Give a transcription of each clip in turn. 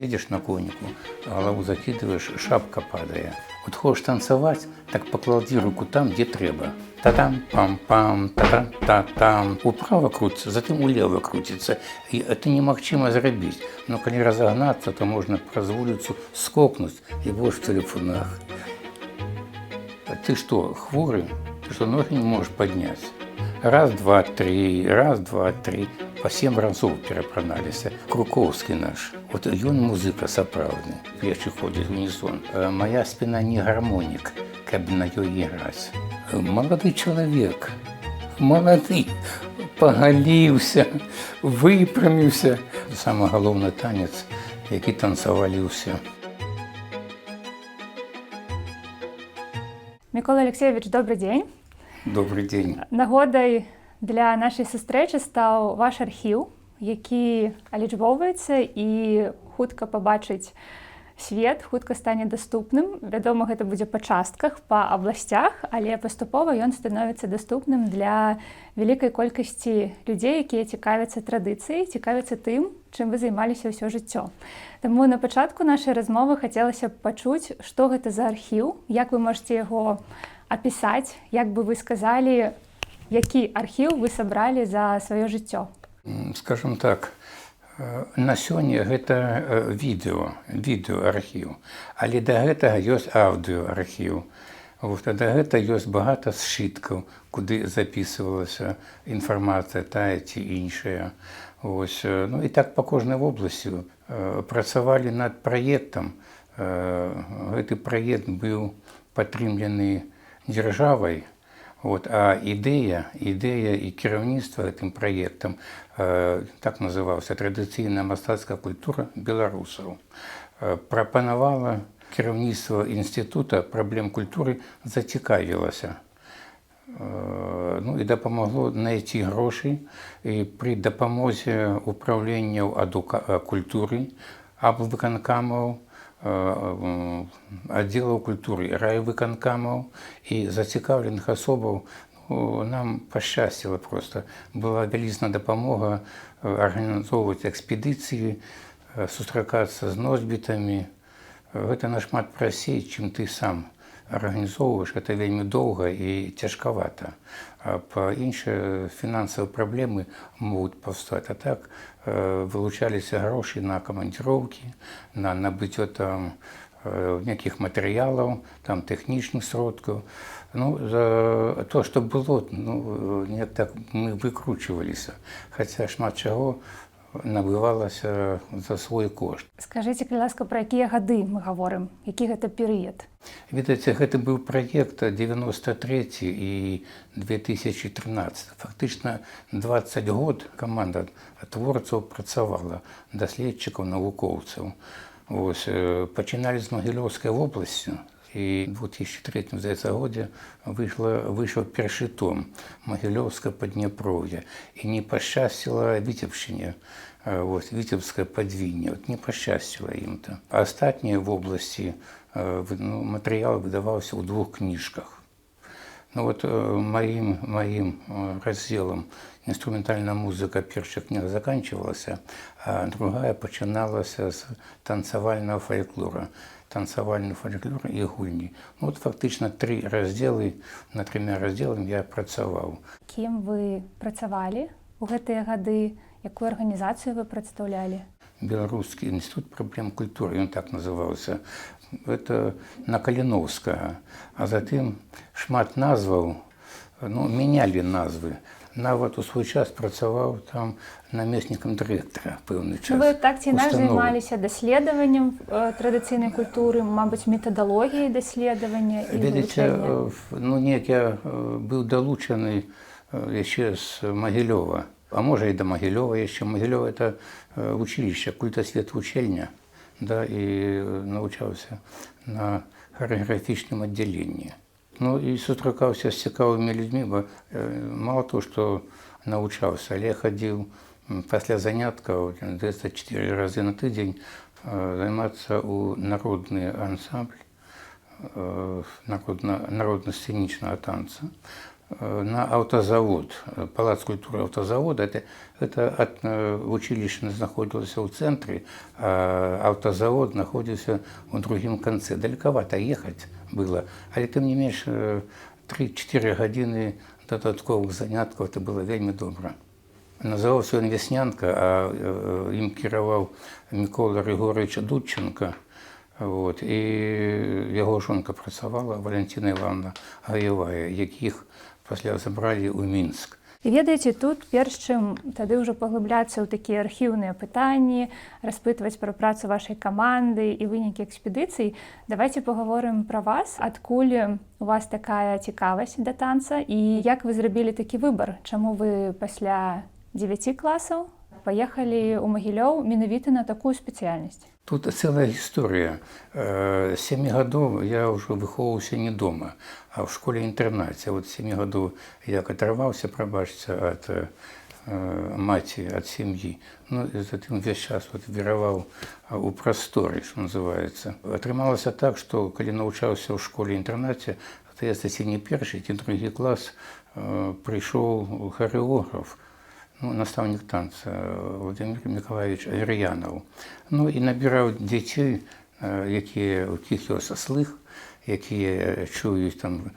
Едешь на коннику, голову закидываешь, шапка падает. Вот хочешь танцевать, так поклади руку там, где треба. Та-там, пам-пам, та-там, та-там. Управо крутится, затем улево крутится. И это немагчыма зрабіць. Но коли разогнаться, то можно праз вулицу скокнуть и будешь в телефонах. Ты что, хворый? Ты что, ноги не можешь поднять? Раз, два, три, раз, два, три. По 7 разов перапраналіся. Круковский наш. Вот ён музыка сапраўдны. Плечи ходят в унисон. Моя спина не гармоник, каб на ёй играть. Молодый человек, молодый, поголился, выпрямился. Самый головный танец, який танцевали все. Микола Алексеевич, добрый день. Добрый день. Нагодай для нашай сустрэчы стаў ваш архіў, які алічбоўваецца і хутка пабачыць свет, хутка стане даступным. Вядома, гэта будзе па частках, па абласцях, але паступова ён становіцца даступным для вялікай колькасці людзей, якія цікавяцца традыцыяй, цікавяцца тым, чым вы займаліся ўсё жыццё. Таму на пачатку нашай размовы хацелася б пачуць, што гэта за архіў, як вы можаце яго апісаць, як бы вы сказалі, які архіў вы сабралі за сваё жыццё? Скажем так, на сёння гэта відэоархіў, але да гэтага ёсць аўдыоархіў. Да гэта ёсць багата сшыткаў, куды запісвалася інфармацыя тая ці іншая. Ну і так па кожнай вобласці працавалі над праектам. Гэты праект быў падтрымлены дзяржавай. А ідэя і кіраўніцтва гэтым праектам так называўся традыцыйная мастацкая культура беларусаў. Прапанавала кіраўніцтва інстытута праблем культуры, зацікавілася. Ну і дапамагло знайсці грошы, і пры дапамозе управленняў культуры, абвыканкамаў, аддзелаў культуры, райвыканкамаў і зацікаўленых асобаў нам пашчасціла проста. Была вялізная дапамога арганізоўваць экспедыцыі, сустракацца з носьбітамі. Гэта нашмат прасцей, чым ты сам арганізоўваеш. Гэта вельмі доўга і цяжкавата. Па іншыя фінансавыя праблемы могуць паўстаць. А так вылучаліся грошы на камандзіроўкі, на набыццё там нейкіх матэрыялаў, там тэхнічных сродкаў. За то, што было, неяк так мы выкручваліся. Хаця шмат чаго набывалася за свой кошт. Скажыце, калі ласка, пра якія гады мы гаворым? Які гэта перыяд? Ведаеце, гэта быў праект 93 і 2013. Фактычна 20 год каманда творцаў працавала, даследчыкаў, навукоўцаў. Пачыналі з Магілёўскай вобласці. І ў 2003 годзе выйшаў першы том «Магілёўскае Падняпроўе». І не пашчасціла Віцебшчыне, Віцебскае падвінне. Не пашчасціла ім-то. Астатнія вобласці матэрыял выдаваўся ў 2 кніжках. Маім раздзелам інструментальная музыка першая кніга заканчивалася, а другая пачыналася з танцавальнага фальклора. Танцавальны фальклор і гульні. Фактычна 3 раздзелы, над 3 раздзеламі я працаваў. Кім вы працавалі ў гэтыя гады? Якую арганізацыю вы прадстаўлялі? Беларускі інстытут праблем культуры, ён так называўся. Это на Каліноўскага. А затым шмат назваў, мянялі назвы. Нават у свой час працаваў там намеснікам дырэктара пэўны час. Вы так ці інакш займаліся даследаваннем традыцыйнай культуры, мабыць, метадалогіяй даследавання і вывучэння? Неяк я быў далучаны яшчэ з Магілёва. А можа і да Магілёва яшчэ. Магілёва – это училішча, культасвет-вучэльня. І навучаўся на харэаграфічным аддзяленні. І сустракаўся з цікавымі людзьмі, бо мала то, што навучаўся, але хадзіў пасля заняткаў 24 разы на тыдзень займацца ў народны ансамбль народна-сцэнічнага танца. на автозавод, Палац культуры автозавода. Училище знаходилося у центрі, а автозавод знаходився у другім кінці. Далековато їхати було, але тим не менш 3-4 години додаткових занятків, це було вельми добре. Називався він «Веснянка», а їм керував Микола Григорович Дудченко. От, і його жонка працювала, Валентина Івановна Гаєвая, яких після забрали у Мінськ. І ведаеце, тут перш чым тады ўжо паглыбляцца ў такія архіўныя пытанні, распытваць пра працу вашай каманды і вынікі экспедыцый, давайте паговорым пра вас, адкуль у вас такая цікавасць да танца і як вы зрабілі такі выбар, чаму вы пасля 9 класаў паехалі ў Магілёў менавіта на такую спецыяльнасць? Тут целая история. С 7 годов я уже выховывался не дома, а в школе-интернате. Вот с 7 годов я оторвался, пробачьте, от матери, от семьи. Ну, и затем весь час вот вировал у просторе, что называется. Отрымалось так, что, когда научался в школе-интернате, то я, кстати, не первый, не другой класс, пришел хореограф, наставник танца Владимир Миколаевич Аверьянов. Ну і набирав дітей, у яких є слих, які чують там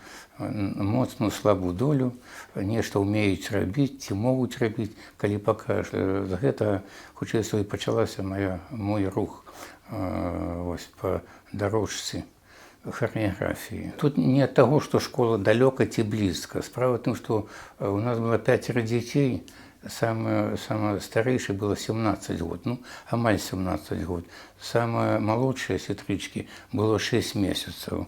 моцну слабу долю, нешта вміють робити, ці можуть робити, коли покажуть. З гэтага, хутчэй і почалася мой рух ось по дорожці хореографии. Тут не от того, что школа далеко и близко. Справа в том, что у нас было 5 детей, самое старейшее было 17 год, амаль 17 год. Самая молодшая сестрички было 6 месяцев.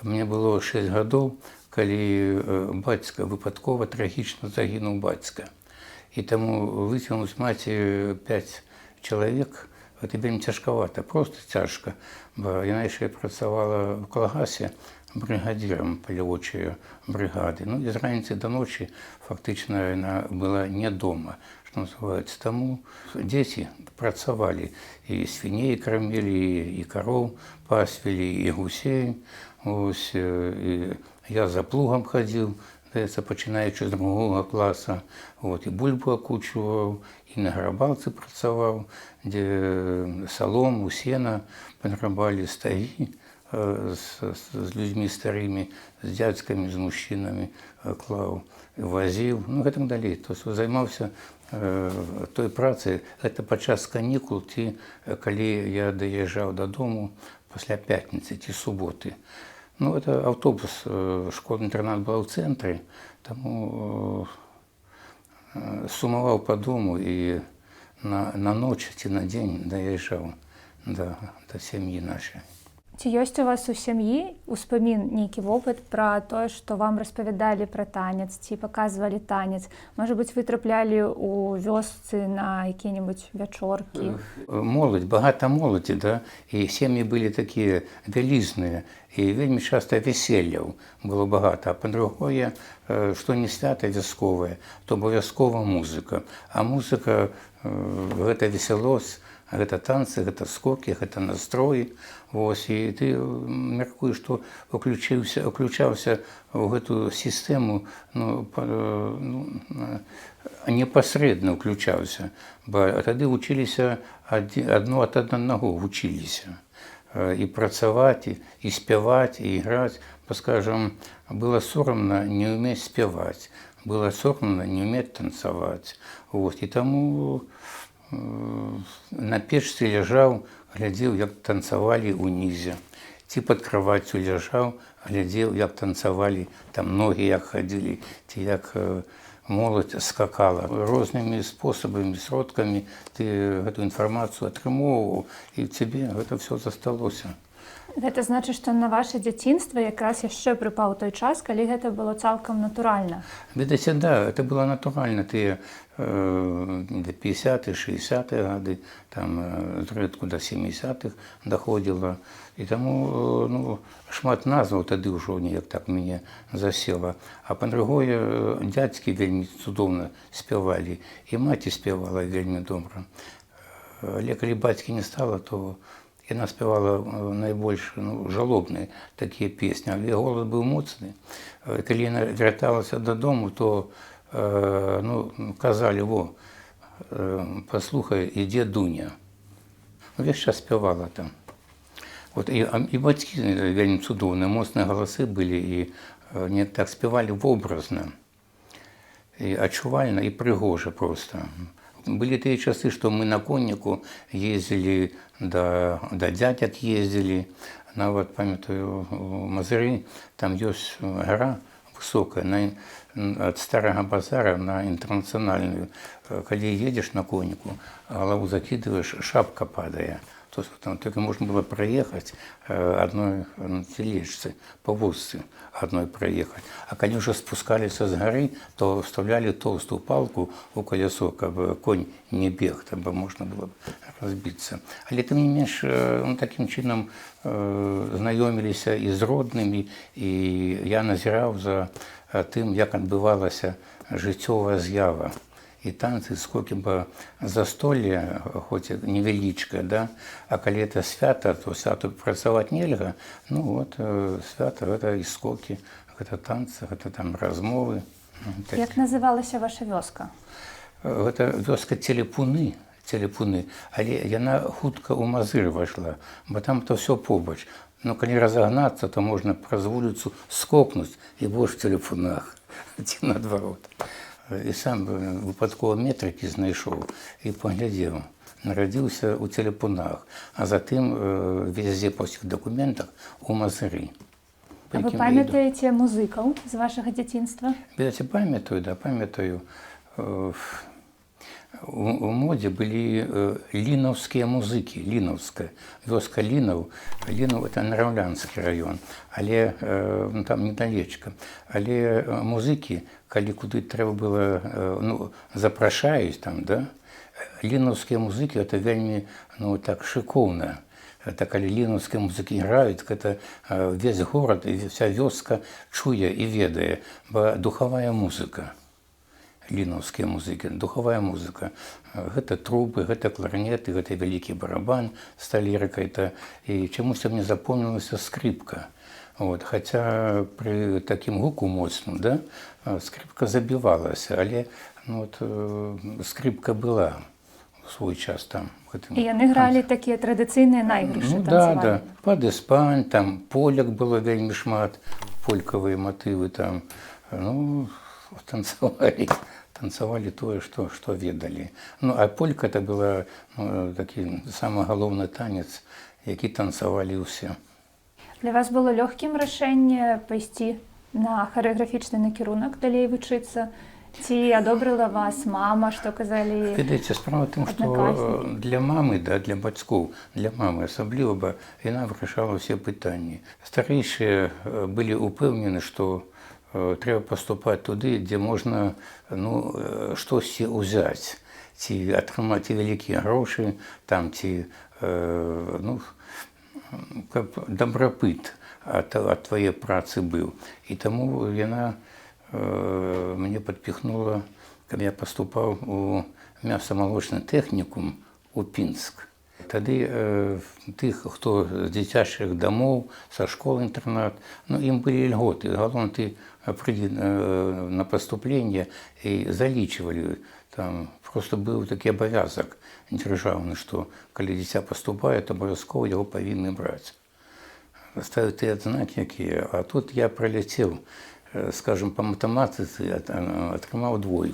Мне было 6 годов, коли батька випадково трагічно загинув батька. І тому витягнути маті 5 чоловік, це вельми тяжковато, просто тяжко. Бо я працювала в Колгасі бригадиром полеводчої бригади. Ну, і з раниці до ночі фактично вона була не вдома, що називається. Тому діти працювали, і свиней кормили, і коров пасвили, і гусей. Ось, і я за плугом ходив, починаючи з 2 класу, і бульбу окучував, і на грабалці працював, де солому, сено пограбали, стаї з людьми старими, з дядьками, з мужчинами клав, возив, і так далі. Тобто займався той працею. Це під час канікул, коли я доїжджав додому після п'ятниці, ті суботи. Это автобус, школа-интернат была в центре, тому сумовал по дому и на ночь и на день доезжал до семьи нашей. Ці ёсць у вас у сям'і успамін, нейкі вопыт пра тое, што вам распавядалі пра танец, ці паказвалі танец? Можа быць, вы траплялі ў вёсцы на якія-небудзь вячоркі? Моладзь, багата моладзі, да? І сем'і былі такія вялізныя, і вельмі часта вяселляў было багата. А па-другое, што не свята вясковае, то абавязкова музыка. А музыка гэта весялосць, гэта танцы, гэта скокі, гэта настроі. Ось, і ти міркуєш, що включався в гэту систему, непосредно включався, бо тоді вчилися одно от одного вчилися. І працювати, і співати, і грати. Бо, скажімо, було соромно не вміти співати, було соромно не вміти танцювати. Ось, і тому на печці лежав, глядзеў, як танцавалі ўнізе. Ці пад кроваццю ляжаў, глядзеў, як танцавалі, там ногі як хадзілі, ці як моладзь скакала. Рознымі спосабамі, сродкамі ты гэту інфармацыю атрымоўваў, і цябе гэта ўсё засталося. Гэта значыць, што на ваше дзяцінства якраз яшчэ прыпаў той час, калі гэта было цалкам натуральна. Ведаеце, да, это было натуральна. Тыя 50-х, 60-х гады, там зрэдку до 70-х доходзіла. І таму шмат назваў тады ўжо неяк так мяне засела. А па-другое, дзядзькі вельмі цудоўна спявалі, і маці спявала вельмі добра. Але калі бацькі не стала, то Яна спявала найбольш жалобныя такія песні, але голас быў моцны. Калі яна вярталася дадому, то казалі: во, паслухай, ідзе Дуня. Увесь час спявала там. І бацькі вельмі цудоўныя, моцныя галасы былі, і не так спявалі вобразна, і адчувальна, і прыгожа проста. Былі тыя часы, што мы на конніку ездзілі, да дзядзяк ездзілі. Нават, памятаю, у Мазыры там ёсць гара высокая, ад Старага базара на Інтэрнацыянальную. Калі едзеш на конніку, галаву закідваеш, шапка падае. То есть там только можно было проехать одной тележцы, по вузцы одной проехать. А когда уже спускались с горы, то вставляли толстую палку у колесо, чтобы конь не бег, чтобы можно было разбиться. Але тым не менш, таким чином знаёміліся і з роднымі, і я назіраў за тым, як адбывалася жыццёвая з'ява. І танцы, сколькі бы застолле, хоць невялічкае, да? А калі это свята, то святу працаваць нельга. Свята, гэта і скокі, гэта танцы, гэта там размовы. Як называлася ваша вёска? Гэта вёска Целепуны, але яна хутка ў Мазыр вайшла, бо там то ўсё побач. Калі разагнацца, то можна праз вуліцу скокнуць і больш в Целепунах, ці наадварот. І сам випадково метрики знайшов і поглядів. Народився у Целепунах, а затым везде по всіх документах у Мазырі. А ви пам'ятаєте музикаў з вашого дзяцінства? Пам'ятаю. У модзе былі лінаўскія музыкі, лінаўская. Вёска Лінаў, Лінаў – это Нараўлянскі раён, але там недалечка. Але музыкі, калі куды трэба было, запрашаюць там, да? Лінаўскія музыкі – это вельмі, так, шыкоўна. Это калі лінаўскія музыкі граюць, гэта весь горад і вся вёска чуе і ведае, бо духавая музыка. Лінаўскія музыкі, духавая музыка. Гэта трубы, гэта кларнеты, гэта вялікі барабан з талеркай. І чамусь мне запомнілася скрипка. Хаця пры такім гуку моцным, да, скрипка забівалася, але скрипка была у свой час там. І яны гралі такія традыцыйныя найгрышы, танцавалі? Да. Падэспань, там поляк было вельмі шмат, полькавыя матывы там. Танцавалі тое, што ведалі. А полька это была такі самы галоўны танец, які танцавалі ўсе. Для вас было лёгкім рашэнне пайсці на харэаграфічны накірунак, далей вучыцца? Ці адобрыла вас мама, што казалі аднакашнікі? Ведаеце, справа ў тым, што для мамы, для бацькоў, для мамы асабліва, бо яна вырашала ўсе пытанні. Старэйшыя былі ўпэўнены, што трэба паступаць туды, дзе можна штосьці ўзяць, ці атрымаць вялікія грошы, там, ці каб дабрапыт ад твае працы быў. І таму яна мне падпіхнула, каб я паступаў у мяса-малочны тэхнікум у Пінск. Тады тых, хто з дзіцячых дамоў, са школ-інтэрнат, ім былі льготы. Галоўна, ты прыйдзі на паступленне і залічвалі. Там проста быў такі абавязак дзяржаўны, што калі дзіця паступае, то абавязкова яго павінны браць. Ставіць тыя адзнакі якія. А тут я праляцеў, скажем, по матэматыцы атрымаў 2.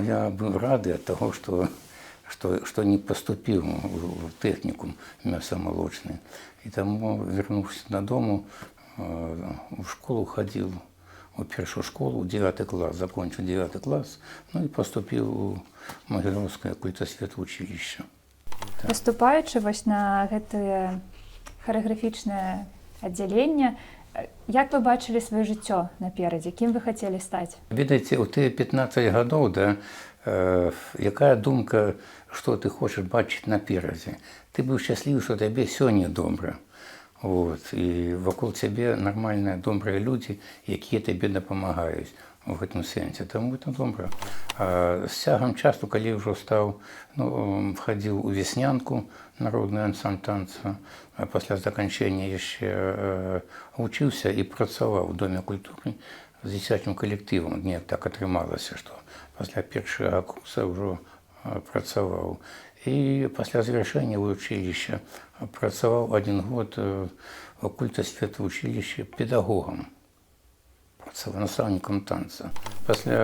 Я быў рады ад таго, што не паступіў у тэхнікум мяса-малочны. І таму вярнуўся дадому, у школу хадзіў, у першую школу, 9 клас, закончыў 9 клас, і паступіў у Магілёўскае культасветвучылішча. Паступаючы вось на гэтае харэаграфічнае аддзяленне, як вы бачылі сваё жыццё наперадзе? Кім вы хацелі стаць? Ведаеце, у тыя 15 гадоў, якая думка, што ты хочаш бачыць наперадзе? Ты быў шчаслівы, што табе сёння добра. І вакол цябе нармальныя, добрыя людзі, якія табе дапамагаюць. в гэтым сэнсе. Таму гэта добра. А з цягам часу, калі ўжо стаў, вхадзіў у вяснянку, народны ансамбль танца, а пасля заканчэння яшчэ вучыўся і працаваў у Доме культуры з дзіцячым калектывам. Мне так атрымалася, што пасля першага курса ўжо працаваў. І пасля завяршэння вучылішча працаваў 1 год у культасвета вучылішча педагогам, працаваў настаўнікам танца. Пасля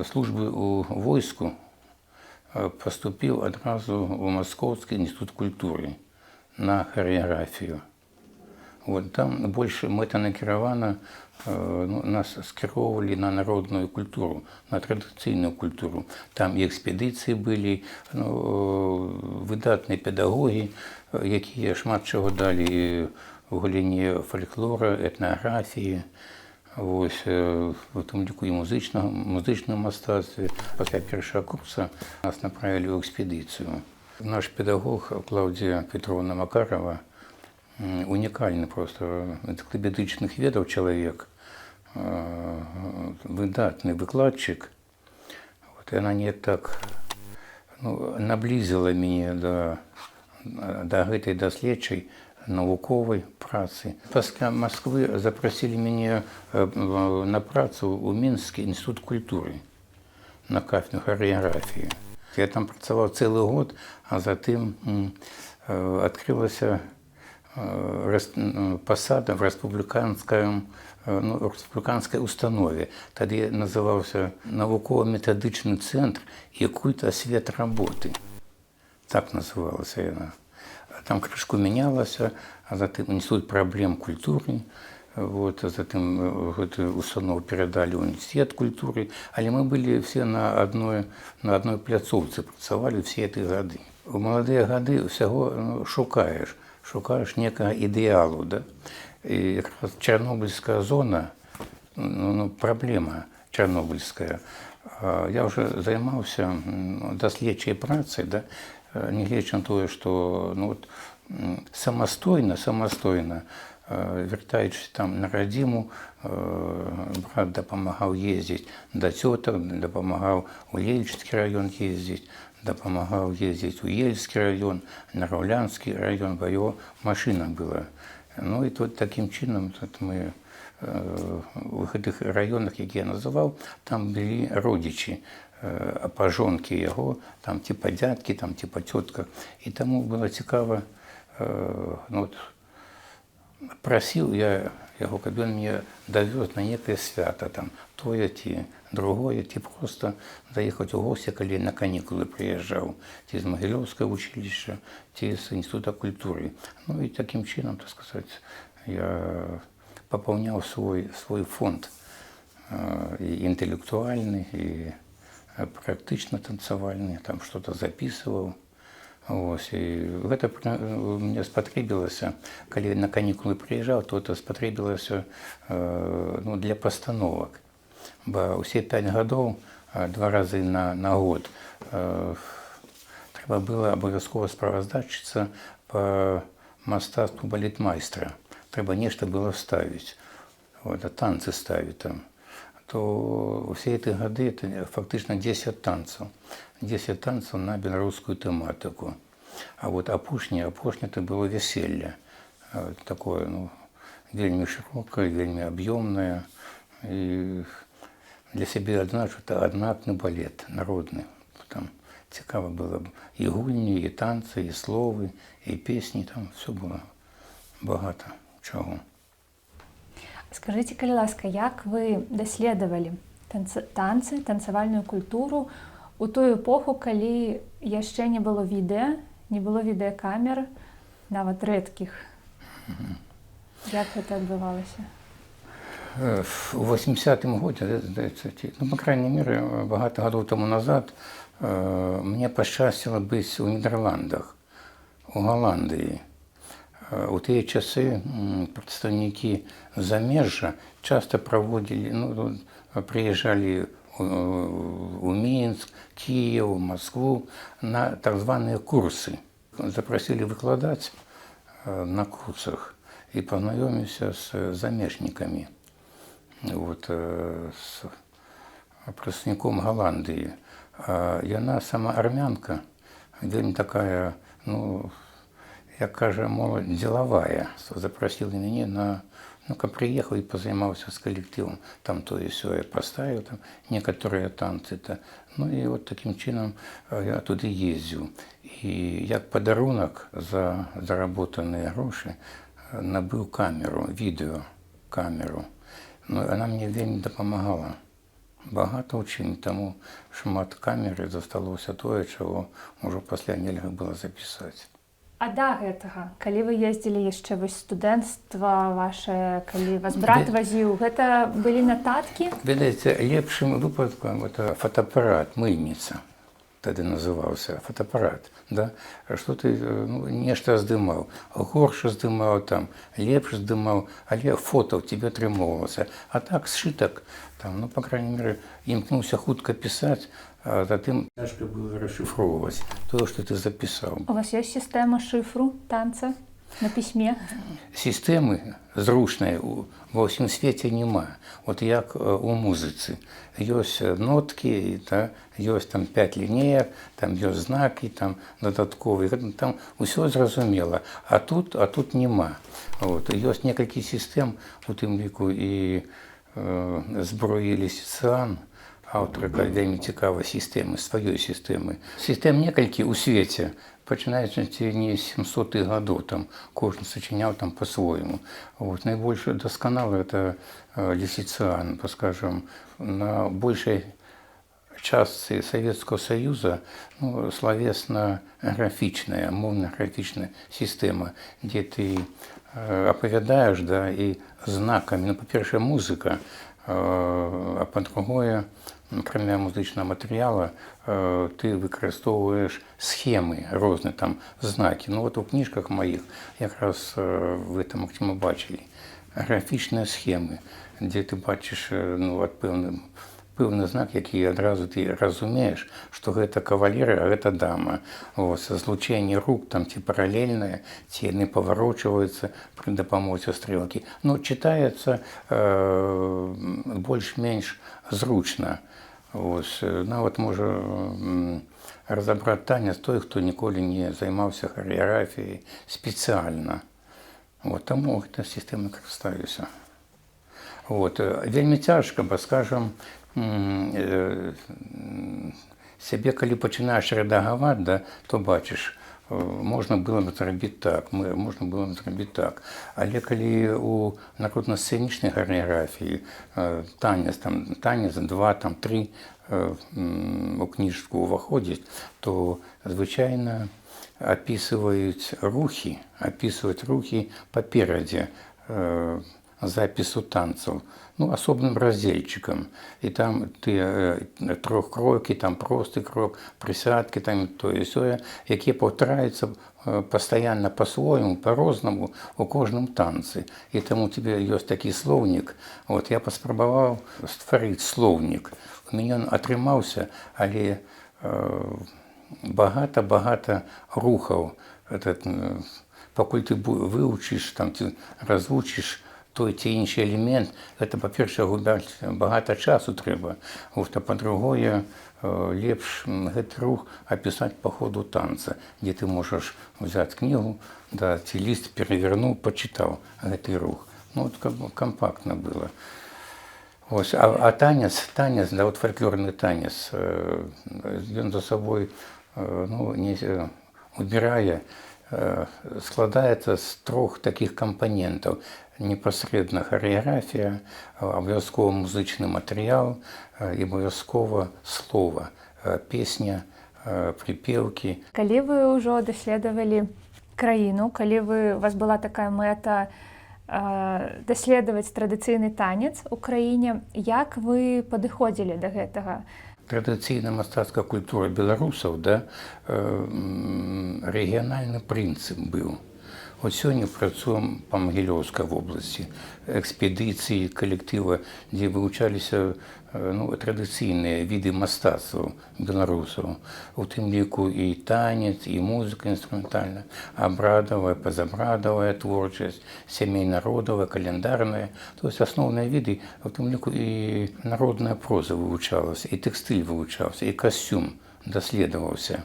службы ў войску паступіў адразу ў Маскоўскі інстытут культуры на харэаграфію. Там больш мэтанакіравана нас скіроўвалі на народную культуру, на традыцыйную культуру. Там і экспедыцыі былі, выдатныя педагогі, якія шмат чаго далі у галіне фальклора, этнаграфіі, у тым ліку і музычным мастацтве. Пасля першага курса нас направілі ў экспедыцыю. Наш педагог Клаўдія Петровна Макарова унікальны проста энцыклапедычных ведаў чалавек, выдатны выкладчык. Яна не так наблізіла мяне да гэтай даследчай навуковай працы. Пасля Масквы запрасілі мяне на працу ў Мінскі інстытут культуры на кафедру харэаграфіі. Я там працаваў цэлы год, а затым адкрылася пасада в рэспубліканскай установе. Тады называўся навукова-метадычны цэнтр і культ асветработы. Так называлася яна. Там крышку мянялася, а затым інстытут праблем культуры, затым гэтую установу перадалі ў універсітэт культуры, але мы былі все на адной пляцоўцы, працавалі ўсе гэтыя гады. У маладыя гады ўсяго шукаеш некага ідэалу. І якраз Чарнобыльская зона, праблема чарнобыльская. Я ўжо займаўся даследчай працай, нягледзячы на тое, што самастойна, вяртаючыся там на радзіму, брат дапамагаў ездзіць да цётак, дапамагаў у Лельчыцкі раён ездзіць, дапамагаў ездзіць у Ельскі раён, на Раўлянскі раён, бо яго машына была. І тут такім чынам мы у гэтых раёнах, які я называў, там былі родзічы, пажонкі яго, там типа дзядкі, там типа цётка. І таму было цікава, прасіў я яго, каб ён мне давёз на некае свята, там тое ці другое, ці проста заехаць у госці, калі на канікулы прыязджаў, ці з Магілёўскага вучылішча, ці з інстытута культуры. І такім чынам, так сказаць, я папаўняў свой фонд і інтэлектуальны, і практычна танцавальны, там што-то запісваў. І гэта мне спатрэбілася, калі на канікулы прыязджаў, то это спатрэбілася для пастановак. Бо ўсе 5 гадоў, 2 разы на год, трэба было абавязкова справаздачыцца па мастацтву балетмайстра. Трэба нешта было ставіць, танцы ставіць там. То ўсе гэтыя гады это фактычна 10 танцаў. 10 танцаў на беларускую тэматыку. А апошняе это было вяселле. Такое, вельмі шырокае, вельмі аб'ёмнае. І для сябе адзначу, это аднатны балет, народны. Там цікава было і гульні, і танцы, і словы, і песні. Там все было багата чаго. Скажыце, калі ласка, як вы даследавалі танцы, танцавальную культуру у тую эпоху, калі яшчэ не было відэа, не было відэакамер, нават рэдкіх? Як гэта адбывалася? У 80-м годзе, по крайней мере, багато гадоў тому назад, мне пашчасціла быць у Нідерландах, у Галандыі. У тыя часы прадстаўнікі замежжа часта прыязджалі у Мінск, Кіеў, Маскву на так званыя курсы. Запрасілі выкладаць на курсах і пазнаёміўся з замежнікамі. вот, з прадстаўніком Галандыі. Яна сама армянка, вельмі такая, ну, як кажа моладзь, дзелавая. Запрасіла мяне на, ну, каб прыехаў і пазаймаўся з калектывам. Там тое сёе паставіў, там некаторыя танцы. Ну і от такім чынам я туды ездзіў. І як падарунак за заработаныя грошы набыў камеру, відэокамеру. Ну, яна мне вельмі дапамагала. Багата ў чым, таму шмат камеры засталося тое, чаго ўжо пасля нельга было запісаць. А да гэтага, калі вы ездзілі яшчэ вось студэнцтва вашае, калі вас брат вазіў, гэта былі нататкі? Ведаеце, лепшым выпадкам это фотоапарат, мыльніца. Тады называўся фотоапарат, да? Што ты, ну, нешта здымаў, горш здымаў там, лепш здымаў, але фото ў тебе атрымоўвалася. А так, сшытак, там, ну, по крайней мере, імкнуўся хутка пісаць, а затым цяжка было расшифроўваць тое, што ты запісаў. У вас ёсць сістэма шыфру танца на пісьме? Сістэмы зручнай ва ўсім свеце няма. От як у музыцы. Ёсць ноткі, ёсць там 5 лінеек, там ёсць знакі, там дадатковыя, там усё зразумела. А тут няма. Вот. Ёсць некалькі сістэм, у тым ліку і Зброі Лисіцыан, аўтарка вельмі цікавай сістэмы, сваёй сістэмы. Сістэм некалькі ў свеце, пачынаючы не з 700-х гадоў, там кожны сачыняў там па-свойму. Вот. Найбольш дасканалы это Лисіцыан, скажем, на большай частцы Савецкага Саюза, ну, славесна-графічная, моўна-графічная сістэма, дзе ты апавядаеш, да, і знакамі. Ну, па-першае, музыка, а па-другое, акрамя музычнага матэрыяла, ты выкарыстоўваеш схемы розныя, там знакі. Ну, вот у кніжках маіх якраз вы там, магчыма, бачылі графічныя схемы, дзе ты бачыш, ну, пэўны знак, які адразу ты разумееш, што гэта кавалер, а гэта дама. Злучэнне рук там ці паралельнае, ці яны паварочваюцца пры дапамозе стрэлкі. Ну, чытаецца больш-менш зручна. Нават можа разабраць танец той, хто ніколі не займаўся харэаграфіяй спецыяльна. Таму гэта сістэмай карыстаюся. Вельмі цяжка, бо, скажам, сябе, калі пачынаеш рэдагаваць, да, то бачыш, можна было б зрабіць так, можна было б зрабіць так. Але калі у народна-сцэнічнай харэаграфіі танец 2-3 у кніжку ўваходзіць, то звычайна апісваюць рухі паперадзе запісу танцаў, ну, асобным раздзельчыкам. І там тыя трохкрокі, там просты крок, прысядкі, там тое-сёе, якія паўтараюцца пастаянна па-свойму, па-рознаму у кожным танцы. І таму тебе ёсць такі слоўнік. Я паспрабаваў стварыць слоўнік. У мяне ён атрымаўся, але багата рухаў. Пакуль ты вывучыш, там, ты развучыш той ці іншы элемент, гэта, па-першае, губляць багата часу трэба. А па-другое, лепш гэты рух апісаць па ходу танца, дзе ты можаш взяць кнігу, да, ці ліст перавярнуў, пачытаў гэты рух. Ну, кампактна было. А танец, да, фальклорны танец, ён за сабой, ну, убірае, складаецца з 3 такіх кампанентаў. Непасрэдна харэаграфія, абавязкова музычны матэрыял і абавязкова слова, песня, прыпеўкі. Калі вы ўжо даследавалі краіну, калі у вас была такая мэта даследаваць традыцыйны танец у краіне, як вы падыходзілі да гэтага? Традыцыйная мастацкая культура беларусаў, да, рэгіянальны прынцып быў. От сьогодні працюємо по Могилевській області, експедиції, колективи, де вивчалися традиційні види мистецтва білорусів. У тим ліку і танець, і музика інструментальна, обрядова, позабрядова творчість, сімейно-родова, календарна. Тобто основні види, в тим ліку і народна проза вивчалася, і текстиль вивчався, і костюм дослідувався.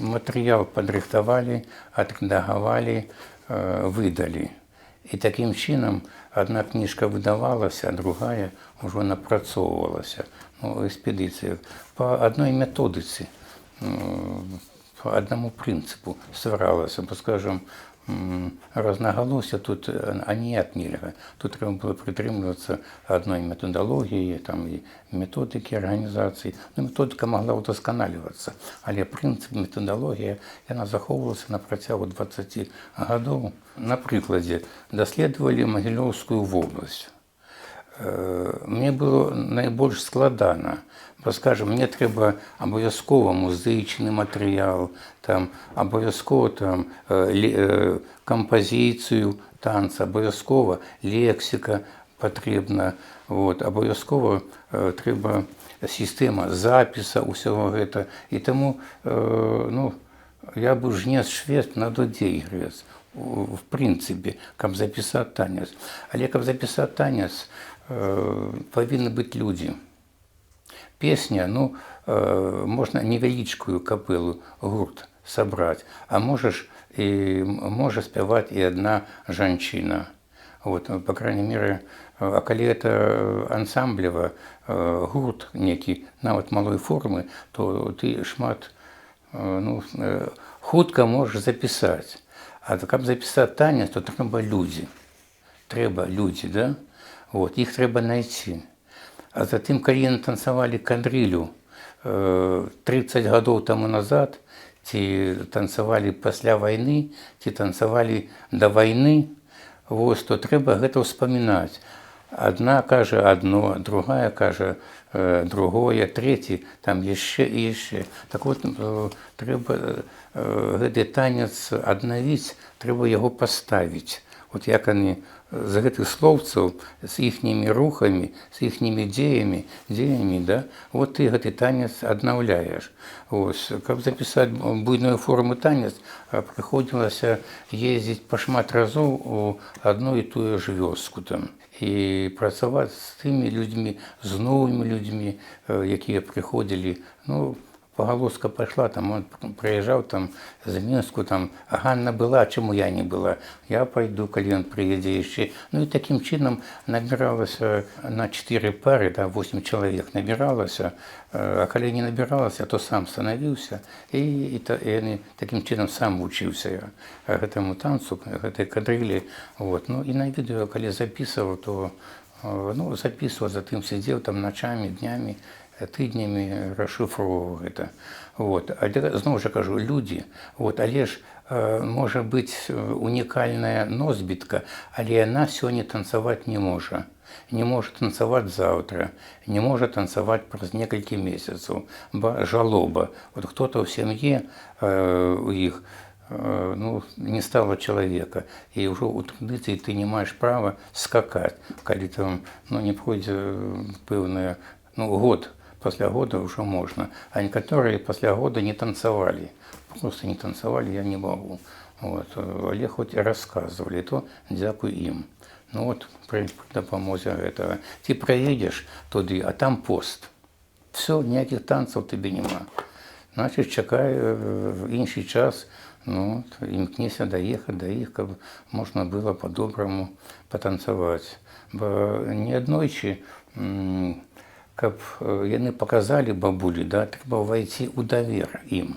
Матеріал підрихтували, отредагували, видали. І таким чином одна книжка видавалася, а друга вже напрацьовувалася. Експедиція по одній методиці, по одному принципу збиралася. Бо, скажімо, разноголосия тут ніяк нельзя. Тут треба було притримуватися одної методології, там, і методики організації. Методика могла удосконалюватися, але принцип, методологія, вона заховувалася на протягу 20 років. На прикладі, досліджували Могилевську область. Мені було найбільш складно, бо, скажімо, мені треба обов'язково музичний матеріал, там, обов'язково там, композицію танцю, обов'язково лексика потрібна, обов'язково треба система запису усього цього. І тому я був жнець-швець на доді грець, в принципі, каб записати танець. Але каб записати танець, повинні бути люди. Песня, можна невеличкую капелу, гурт собрать, а може співати і одна жінка. По крайней мере, а коли це ансамблева, гурт некий, на малої форми, то ти шмат, хутко можеш записати. А каб записати танець, то треба люди. Треба люди, да? Їх треба знайти. А затым, коли яны танцевали кадрилю 30 років тому назад, ці танцевали після війни, ці танцевали до війни, то треба це вспоминати. Одна каже одно, другая каже другое, третє, там ще і ще. Так от, треба цей танець відновити, треба його поставити. От як вони з гэтых словцаў, з іхнімі рухамі, з іхнімі дзеямі, да, ты гэты танец аднаўляеш. Каб запісаць буйную форму танец, прыходзілася ездзіць па шмат разоў у адну і тую ж вёску там. І працаваць з тымі людзьмі, з новымі людзьмі, якія прыходзілі, поголоска пошла, там он приезжал там з Мінську, там Ганна була, чому я не була? Я пойду, коли він приїде ще. І таким чином набиралося на 4 пари, 8 чоловік набиралося, а коли не набиралося, то сам становився, і таким чином сам учився я цьому танцю, цій кадрилі. І на відео, коли записував, то записував, затим сидів там ночами, днями, тижнями розшифровував це. Але, знову ж кажу, люди, але ж може бути унікальна носьбітка, але вона сьогодні танцювати не може. Не може танцювати завтра, не може танцювати через кілька місяців, бо жалоба. Хто-то в сім'ї у їх не стало человека, и уже у традиції ты не маешь права скакать, коли там не пройдет певный год. После года уже можно. А некоторые после года не танцевали. Просто не танцевали, я не могу. Але хоть рассказывали, то дякую им. При допомозі этого. Ты проедешь туди, а там пост. Все, ніяких танців тобі нема. Значить, чекай в інший час, імкнися доїхати, щоб можна було по-доброму потанцювати. Бо не однойчі, каб яны показали бабулі, треба войти у давер ім.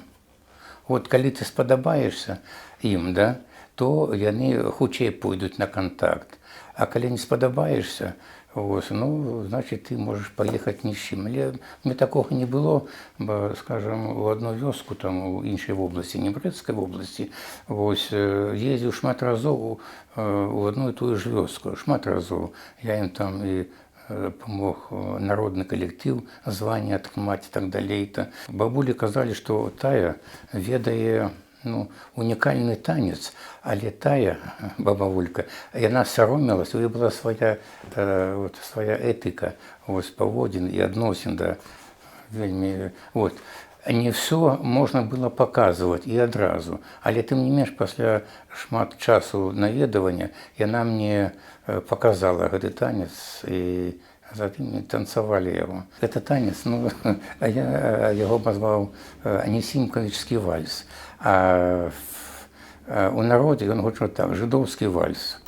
Коли ти сподобаєшся ім, то яны хутчэй пойдуць на контакт. А коли не сподобаєшся, значить ти можеш поїхати ні з чим. Але мені такого не було, бо, скажімо, в одну вёску, там, у іншій області, не Брестській області, їздив шмат разів у одну і ту ж вёску, шмат разів. Я їм там і помог народный коллектив, звание отримать и так далее. Бабулі казали, что тая ведае унікальны танец, але тая баба Волька, яна саромілась, у ёй была свая этыка, паводзін і адносін да вельмі. Не все можна было паказваць і адразу, але тым не менш пасля шмат часу наведавання яна мне паказала гэты танец і затым танцавалі яго. Гэта танец, я яго назваў Анісімкавічскі вальс, а у народзе ён гучаў так, жыдоўскі вальс.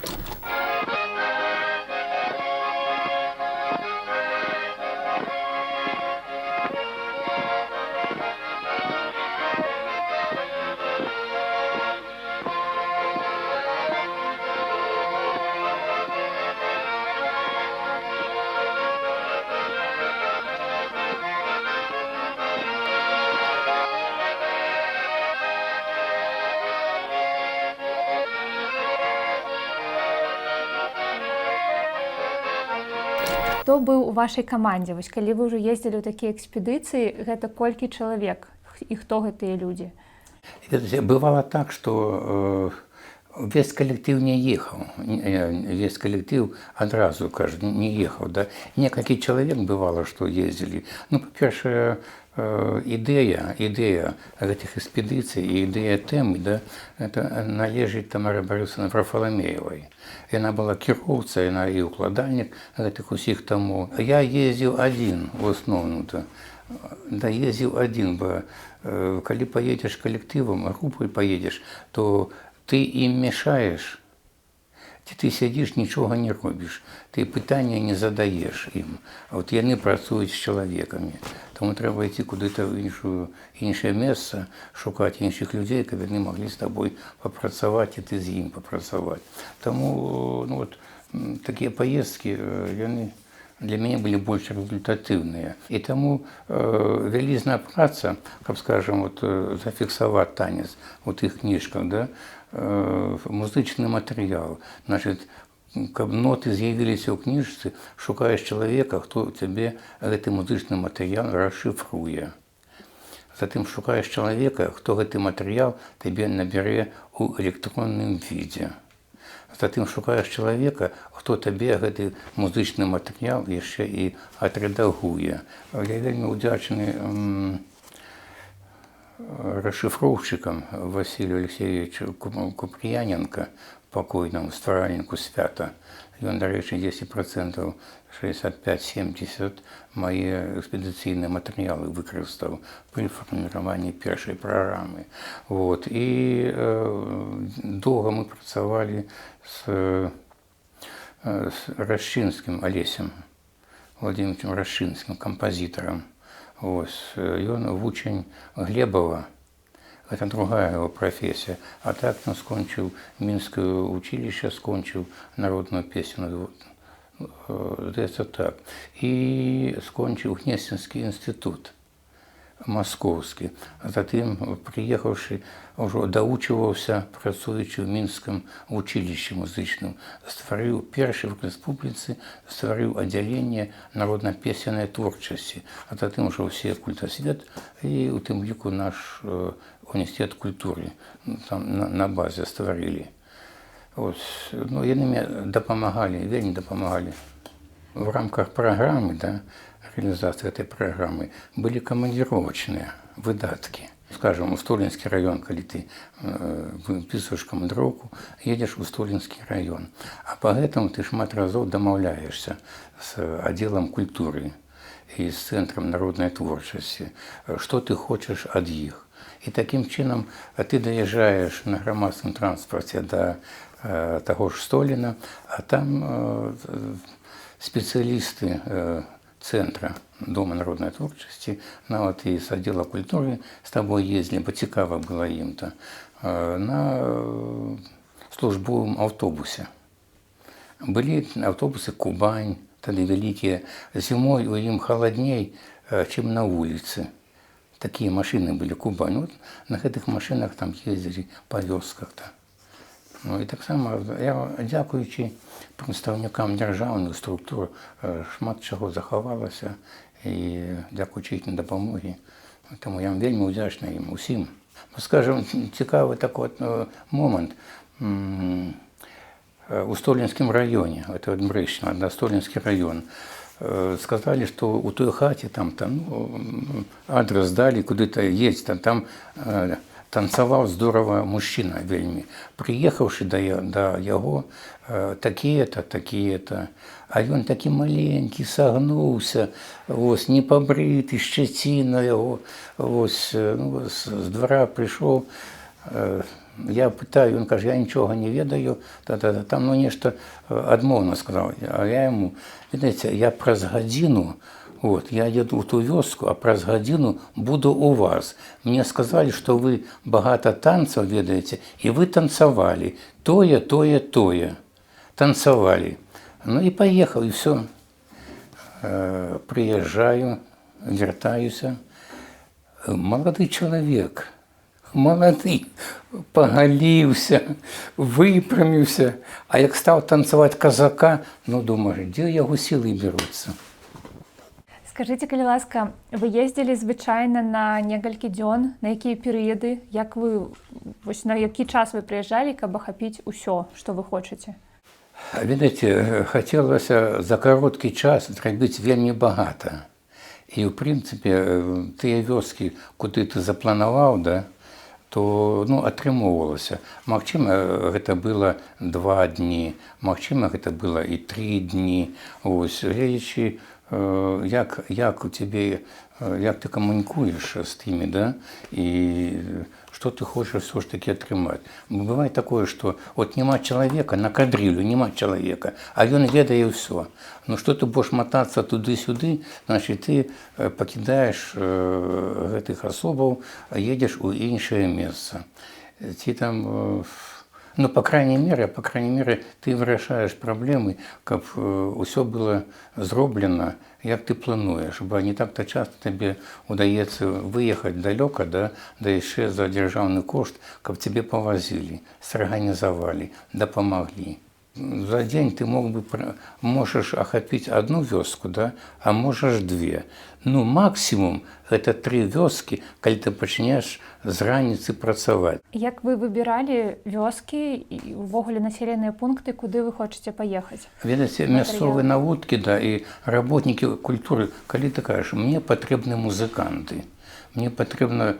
Хто быў у вашай камандзе? Вось калі вы ўжо ездзілі ў такія экспедыцыі, гэта колькі чалавек і хто гэтыя людзі? Бывало так, что весь коллектив не ехал, весь коллектив одразу, кажется, не ехал. Да? Некалькі человек бывало, что ездили. По-перше, идея этих экспедиций и идея темы, да, это належит Тамары Борисовны Варфаломеевой. Яна была кіроўца, яна і укладальнік гэтых усіх тамоў. Я ездил один в основном-то. Да, ездил один, бо коли поедешь коллективом, группой поедешь, то ты им мешаешь. Ты сидишь, ничего не робишь, ты питання не задаешь им. А вот яны працують з чоловіками. Тому треба йти куди-то в інше місце, шукати інших людей, щоб вони могли з тобою попрацювати, і ти з ним попрацювати. Тому такі поїздки, вони для меня были больше результативные. И тому вялізная праца, как скажем, зафиксовать танец в их книжках, да, музычный материал. Значит, каб ноты з'явіліся ў кніжцы, шукаеш чалавека, хто тебе гэты музычны матэрыял расшыфруе. Затым шукаеш чалавека, хто гэты матэрыял табе набярэ ў электронным відзе. Затым шукаеш чалавека, хто табе гэты музычны матэрыял яшчэ і адрэдагуе. Я вельмі ўдзячны расшифроўшчыкам Василию Алексеевичу Куприяненко, покойному стваральніку свята. Ён, дарэчы, 10%, 65-70 мае экспедыцыйныя матэрыялы выкарыстаў пры фарміраванні першай праграмы. І доўга мы працавалі з Рашчынскім Алесем Владимировичем Рашчынскім, кампазітарам. Ён вучань Глебова. Это другая его профессия. А так он скончил Минское училище, скончил народную песню, здається так. И скончил Гнесинский институт московский. А затем, приехавший, уже доучивался, працуючи в Минском училище музычном, створил перший в республице, створил отделение народно-песенной творчости. А затем уже все культосвет и у тым ліку наш університет культуры там на базе створили. Яны мне дапамагалі, вельмі дапамагалі. В рамках программы, да, реализации этой программы были командировочные выдатки. Скажем, у Столинский район, когда ты выписываешь командировку, едешь в Столинский район. А поэтому ты шмат разов домовляешься с отделом культуры и с Центром народной творчести, что ты хочешь от них. И таким чином ты доезжаешь на громадском транспорте до того же Столина, а там специалисты Центра Дома народной творчести, и с отдела культуры с тобой ездили, бо цікаво было им-то, на службовом автобусе. Были автобусы Кубань, тогда великие. Зимой у им холодней, чем на улице. Такие машины были Кубань. На этих машинах там ездили по вёсках-то. І так само, я, дякуючи представникам державних структур, шмат чого заховалося, і дякуючи їхній допомогі. Тому я вельми вдячний їм усім. Скажем, цікавий такий момент. У Столинском районе, это вот Брещина, да, Столинский район, сказали, что у той хаті, там адрес дали, куди-то есть, там танцевал здорово мужчина вельми. Приехавший до його, такі-то, такі-то, а він такий маленький, согнувся, ось, не побритий, щетина його, ось, ну, з двора прийшов. Я питаю, він каже, я нічого не ведаю, там ну, нечто відмовно сказав. А я йому, видите, я праз годину, вот, я еду в ту вёску, а праз годину буду у вас. Мне сказали, что вы багато танцев ведаете, и вы танцевали. Тое, тое, тое. Танцевали. Ну и поехал, и все. Приезжаю, вертаюсь. Молодой человек. Молодий, поголівся, випрямився, а як став танцювати козака, ну, думаю, де його сили беруться? Скажите, калі ласка, вы ездили звычайна на некалькі дзён, на якія перыяды, як вы, вось, на які час вы прыязджалі, каб ахапіць усё, што вы хочаце? Видите, хотелося за короткий час зробити вельми багато. І, в принципі, ті вёскі, куди ти запланував, да, то ну, атрымоўвалася. Магчыма, гэта было 2 дні, магчыма, гэта было і 3 дні. Ось, гледзячы, як у тебе, як ты камунікуеш з тымі, да, і што ты хочаш все ж таки атрымаць. Бывае такое, што от няма чалавека, на кадрылю няма чалавека, а ён ведае ўсё. Ну што ты будзеш матацца туды-сюды, значит, ты пакідаеш гэтых асобаў, едзеш у іншае месца. Ці там, ну, по крайней мере, ты вырашаеш праблемы, каб усё было зроблена, як ты плануеш, бо не так-то часто тебе удаецца выехаць далёка, да яшчэ за дзяржаўны кошт, каб тебе павазілі, сарганізавалі, дапамаглі. За день ты можешь охопить одну вёску, да, а можешь 2. Ну, максимум это 3 вёскі, калі ты пачнеш з раніцы працаваць. Як вы выбіралі вёскі і увогуле населеныя пункты, куды вы хочаце паехаць? Ведаце, мясцовыя наводкі, да, і работнікі культуры, калі ты кажаш, мне патрэбны музыканты, мне патрэбны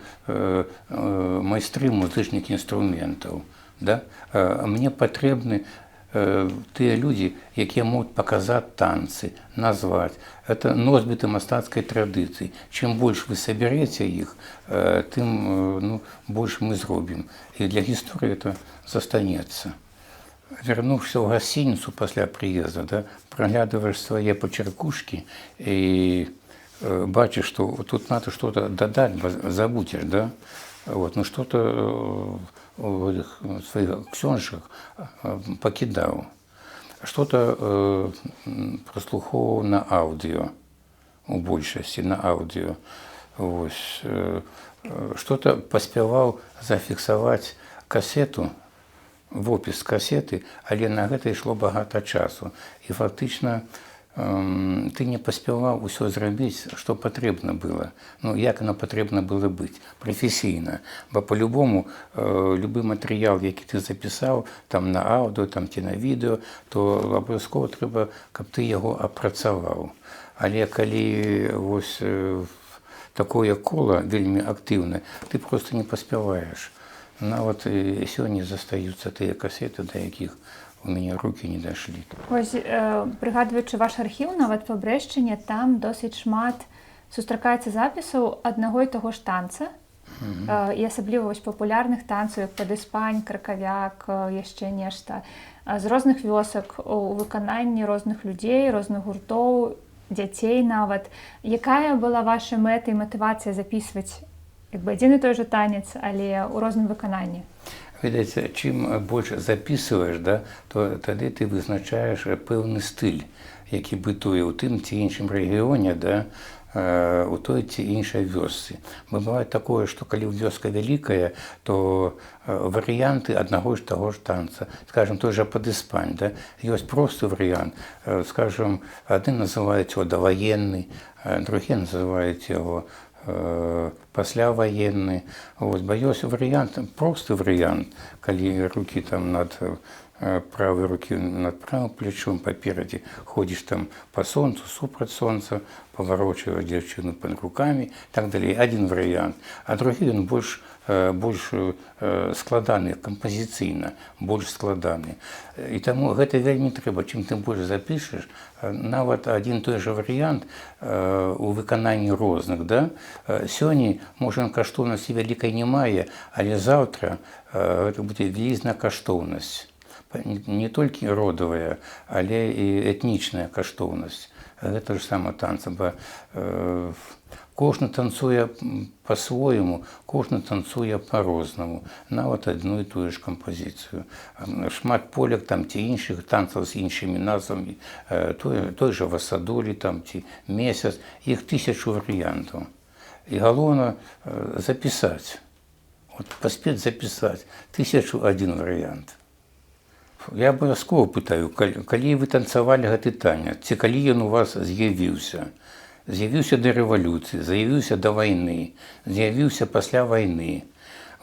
майстры музычных інструментаў, да, мне патрэбны тыя людзі, якія могуць паказаць танцы, назваць. Это носьбіты мастацкай традыцыі. Чым больш вы сабереце іх, тым ну, больш мы зробім. І для гісторыі это застанецца. Вярнуўшыся ў гасцініцу пасля прыезда, да, праглядваеш свае пачеркушкі і бачыш, што тут надо что-то дадаць, забудзеш, да? Вот, ну что-то в своих ксёнжках покидал, что-то прослуховывал на аудио, у большасці на аудио, ось, что-то паспяваў зафіксаваць касету, в опіс касеты, але на гэта ішло багата часу. І фактычна ты не паспяваў усё зрабіць, што патрэбна было. Ну, як оно патрэбна было быць, прафесійна. Бо по-любому, любы матэрыял, які ты запісаў, там на аўдыо, там ці на відэо, то абавязкова трэба, каб ты яго апрацаваў. Але калі вось такое кола вельмі актыўнае, ты проста не паспяваеш. Нават сёння застаюцца тыя касеты, да якіх у мяне рукі не дашлі. Вось, прыгадваючы ваш архіў, нават па Брэшчыне, там досыць шмат сустракаецца запісаў аднаго і таго ж танца. І асабліва вось папулярных танцаў, як падыспань, кракавяк, яшчэ нешта. З розных вёсак, у выкананні розных людзей, розных гуртоў, дзяцей нават. Якая была ваша мэта і матывацыя запісваць як бы адзін і той жа танец, але ў розным выкананні? Видите, чым больш записываешь, да, то тады ты вызначаеш пэўны стыль, які бытуе ў тым ці іншым рэгіёне, да, у той ці іншай вёсцы. Бывае такое, што калі вёска вялікая, то варыянты аднаго ж таго ж танца. Скажем, той жа падыспань, да, ёсць просты варыянт. Скажем, адны называюць яго даваенны, другі называюць яго пасляваенны. Вот. Бо ёсць варыянт, просты варыянт, калі рукі там над правой руки над правым плечом паперадзе, ходзіш там по солнцу, супраць сонца, паварочваеш дзяўчыну пад руками, так далей. Адзін варыянт. А другі ён больш складаны, кампазіцыйна, больш складаны. І таму гэта вельмі трэба. Чым ты больш запішаш, нават адзін той жа варыянт у выкананні розных. Да? Сёння, можа, каштоўнасці вялікай не мае, але заўтра гэта будзе вялізная каштоўнасць. Не толькі родавая, але і этнічная каштоўнасць. Гэта ж сама танца, бо кожны танцуе па-свойму, кожны танцуе па-рознаму, нават адну і тую ж кампазіцыю. Шмат поляк там ці іншых танцаў з іншымі назвамі, той жа васадолі там ці месяц, іх 1000 варыянтаў. І галоўна запісаць, паспець запісаць 1001 варыянт. Я абавязкова пытаю, калі вы танцавалі гэты танец, ці калі ён у вас з'явіўся? З'явіўся да рэвалюцыі, з'явіўся да вайны, з'явіўся пасля вайны.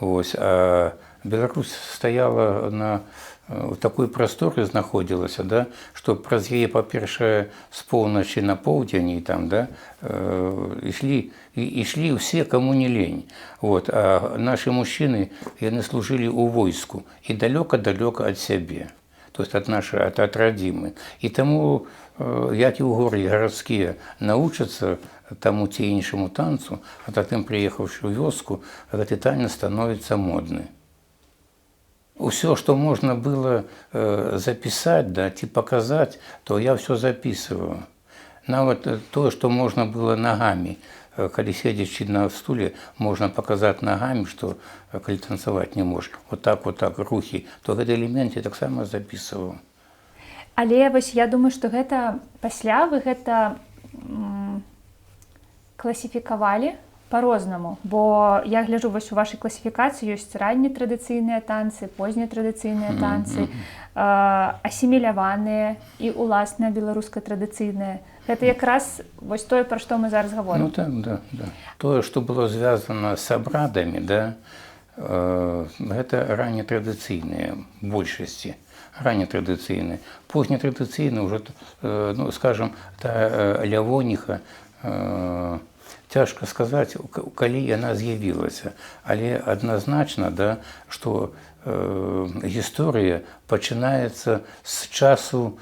Вось. А Беларусь стаяла в такой прасторы знаходзілася, да, што праз яе, па-першае, з поўначы на поўдзень і там, да, ішлі ўсе, каму не лень. Вот. А нашы мужчыны, яны служылі ў войску і далёка-далёка ад сябе, то есть ад радзімы. І таму, як і ў горы гарадскія навучацца таму ці іншаму танцу, а затым, прыехаўшы ў вёску, гэты танец становіцца модны. Усё, што можна было запісаць, да, ці паказаць, то я ўсё запісываю. Нават тое, што можна было нагамі, калі седзячы на стуле, можна паказаць нагамі, што калі танцаваць не можаш, вот так рухі, то гэты элемент я таксама запісываў. Але вось я думаю, што гэта пасля вы гэта класіфікавалі по-рознаму, бо я гляджу вось у вашай класіфікацыі ёсць ранне традыцыйныя танцы, позне традыцыйныя танцы, асіміляваныя і уласныя беларуска-традыцыйныя. Гэта якраз вось тое, пра што мы зараз гаворым. Ну так, да. Тое, што было звязана з абрадамі, да, гэта ранне традыцыйныя в большасці. Ранне традыцыйныя. Позне традыцыйныя ўжо, ну, скажам, та лявоніха, цяжка сказаць, калі яна з'явілася, але адназначна, да, што гісторыя пачынаецца з часу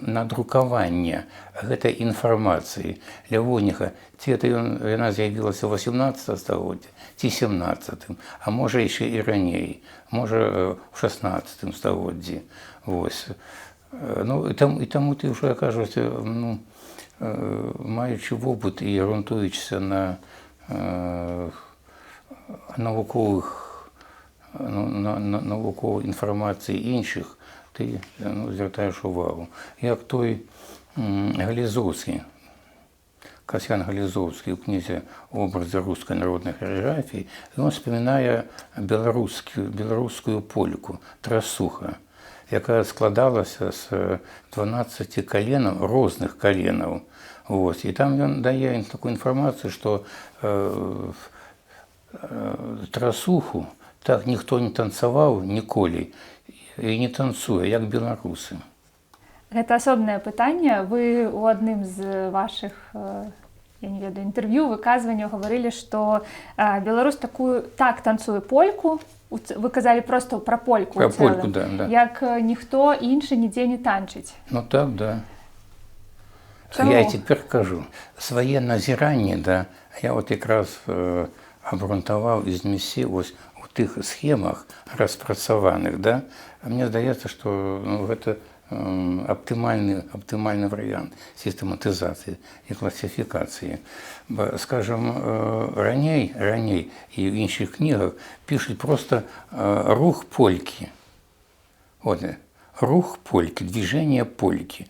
надрукавання гэтай інфармацыі. Лявоніха, ці яна з'явілася ў 18 стагоддзі, ці 17, а можа яшчэ і раней, можа ў 16 стагоддзі. Вось. Ну, і таму ты ўжо, кажуць, ну, маючы вопыт і грунтуючыся на навуковай інфармацыі іншых, ты звяртаеш увагу. Як той Галізоўскі, Касьян Галізоўскі ў кнізе «Образы рускай народнай хореаграфіі», ён спамінае беларускую польку «Трасуха», якая складалася з 12 каленаў, розных каленаў. Вось. І там ён дае такую інфармацыю, што трасуху так ніхто не танцаваў ніколі і не танцуе, як беларусы. Гэта асобнае пытанне. Вы ў адным з вашых, я не ведаю, інтэрв'ю, выказванняў гаварылі, што беларус так танцуе польку, вы казалі проста пра польку ў цэлым, да. Як ніхто іншы нідзе не танчыць. Ну так, да. Чаму? Я цяпер кажу, свае назіранні, да, я от якраз абгрунтаваў і змясіў вось у тых схемах распрацаваных, да. Мне здаецца, што гэта аптымальны варыянт сістэматызацыі і класіфікацыі. Скажам, раней і ў іншых кнігах пішуць проста рух полькі. Вот, рух полькі, движение полькі.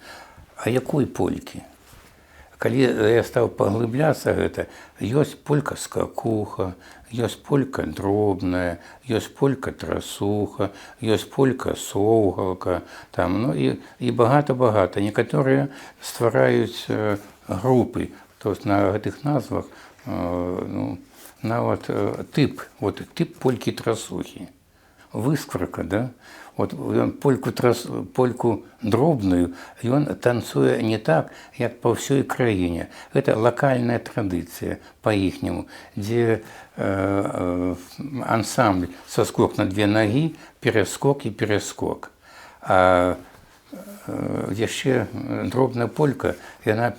А якой полькі? Калі я стаў паглыбляцца гэта, ёсць полька скакуха, ёсць полька дробная, ёсць полька трасуха, ёсць полька соўгалка, там, ну і багата-багата. Некаторыя ствараюць групы Тобто на гэтых назвах ну, нават тып полькі трасухі. Выскварка, да? От ён польку дробную, ён танцуе не так, як па ўсёй краіне. Гэта лакальная традыцыя па-іхняму, дзе ансамбль соскок на две ногі, перескок і перескок. А яшчэ дробная полька, яна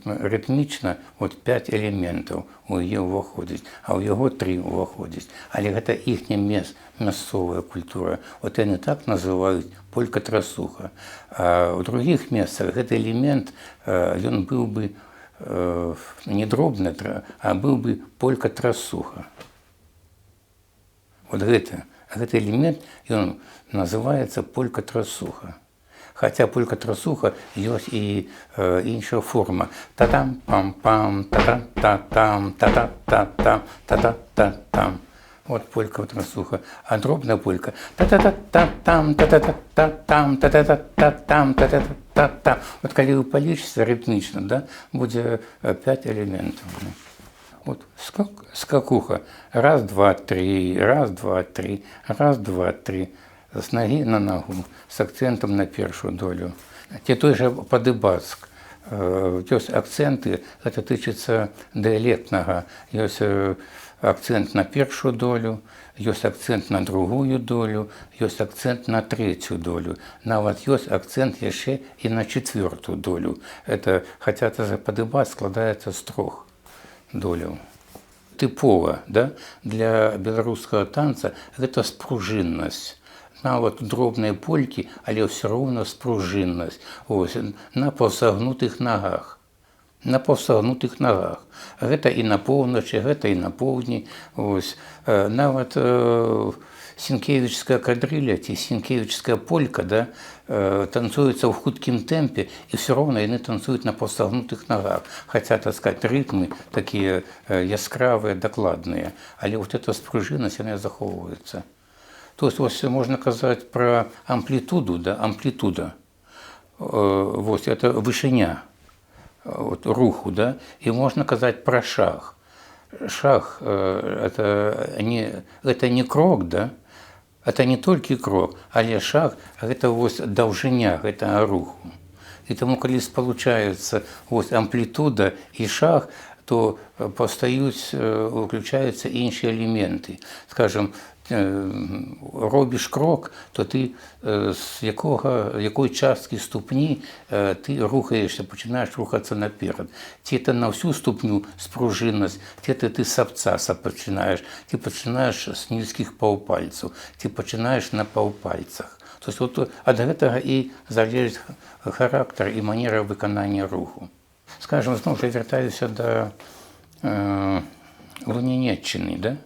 рытмічна, 5 элементаў у яе ўваходзіць, а ў яго 3 ўваходзіць. Але гэта іхняя мясцовая культура. От яны так называюць полька-трасуха. А ў другіх месцах гэты элемент, ён быў бы не дробная, а быў бы полька-трасуха. Вот гэты элемент, ён называецца полька-трасуха. Хаця полька-трасуха ёсць і іншая форма. Та-там-пам-пам, та-та-та-там, та-та-та-там, та-та-та-там. Вот полька-трасуха. А дробная полька та-та-та-та-там, та-та-та-та-там, та-та-та-та-там, та-та-та-та-там. Вот калі вы палічыце рытмічна, да, будзе 5 элементаў. Вот скакуха. Раз, два, три, раз, два, три, раз, два, три. З ноги на ногу, з акцентом на першую долю. Те той же падыбацк. Ёсць акценты, гэта тычыцца дыялектнага. Ёсць акцент на першую долю, ёсць акцент на другую долю, ёсць акцент на третью долю. Нават ёсць акцент яшчэ і на четвертую долю. Это, хаця падыбацк складаецца з 3 доляў. Тыпова, да, для беларускага танца гэта спружыннасць. Нават дробныя полькі, але ўсё роўна спружыннасць. На паўсагнутых нагах. На паўсагнутых нагах. Гэта і на поўначы, гэта і на поўдні. Нават сінкевічская кадрыля ці сінкевічская полька, да, танцуецца ў хуткім тэмпе, і ўсё роўна яны танцуюць на паўсагнутых нагах. Хаця, так сказать, рытмы такія яскравыя, дакладныя. Але вот эта спружынасць, яна захоўваецца. То есть можно сказать про амплитуду, да, амплитуда. Вот это вышиня руху, да, и можно сказать про шаг. Шаг это не крок, да, это не только крок, але шаг это вот даўжыня гэтага руху. И тому, калі получается вот амплитуда и шаг, то уключаюцца іншыя элементы. Скажем, робіш крок, то ты з якой часткі ступні ты рухаешься, пачынаеш рухацца наперад. Ці это на всю ступню спружыннасць, ці ты сапца пачынаеш, ці пачынаеш з нізкіх паўпальцаў, ці пачынаеш на паўпальцах. То есть вот ад гэтага і залежыць характар і манера выканання руху. Скажем, зноў жа вяртаюся да Лунінеччыны, да?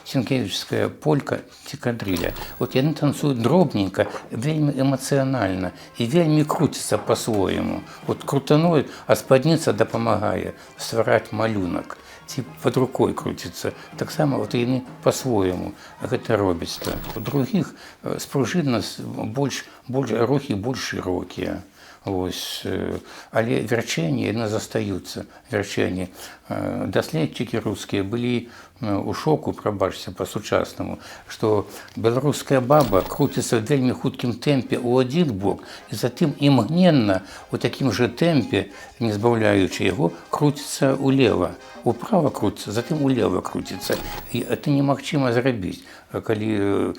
Сінкевічская полька ці кадрыля. Вот яны танцуюць дробненька, вельмі эмацыянальна і вельмі круціцца па-свойму. Вот крутануюць, а спадніца дапамагае ствараць малюнак. Ці пад рукой круціцца. Таксама вот яны па-свойму гэта робяць. У другіх спружыннасць рухі больш шырокія. Але вярчэнні яны застаюцца. Вярчэнні. Даследчыкі рускія былі у шоку, прабачце, па-сучаснаму, што беларуская баба круціцца ў вельмі хуткім тэмпе ў адзін бок, і затым імгненна у такім жа тэмпе, не збаўляючы яго, круціцца ўлева. Управа круціцца, затым улева круціцца. І это немагчыма зрабіць, калі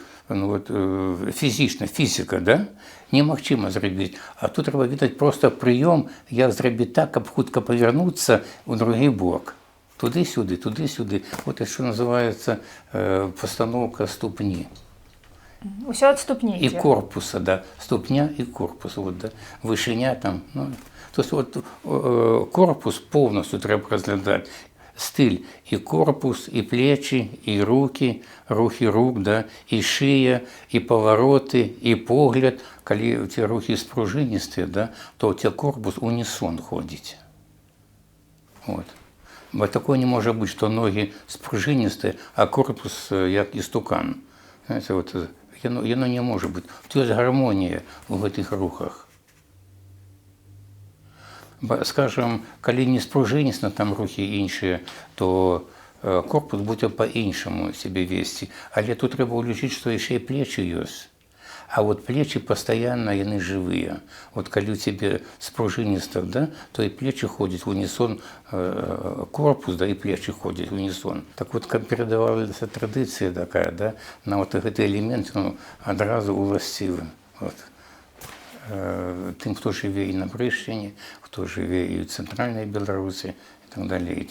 фізічна, фізіка, да? Немагчыма зрабіць. А тут трэба ведаць проста прыём, як зрабіць так, каб хутка павярнуцца ў другі бок. Туды-сюды, туды-сюды. Вот это, что называется постановка ступни. Усё ад ступні. И корпуса, да. Ступня и корпус. Вот, да. Вышиня там. Ну. То есть вот корпус полностью треба разглядать. Стиль и корпус, и плечи, и руки, рухи рук, да, и шия, и повороты, и погляд. Калі у тебя рухи спружинистые, да, то у тебя корпус унисон ходить. Вот. Бо такое не может быть, что ноги спружинистые, а корпус як істукан. Знаете, вот, яно не может быть. Тут есть гармония в этих рухах. Скажем, калі не спружынісна там рухі іншыя, то корпус будзе па-іншаму сябе весці. Але тут трэба ўлічыць, што яшчэ і плечы ёсць. А вот плечи постоянно, яны живые. Вот когда у тебя спружинисто, да, то и плечи ходят в унисон, корпус, да, и плечи ходят в унисон. Так вот, как передавалась традиция такая, да, на вот эти элементы, ну, одразу уластивы. Вот. Тым, хто жыве і на Брышчыне, хто жыве і ў цэнтральнай Беларусі і так далей.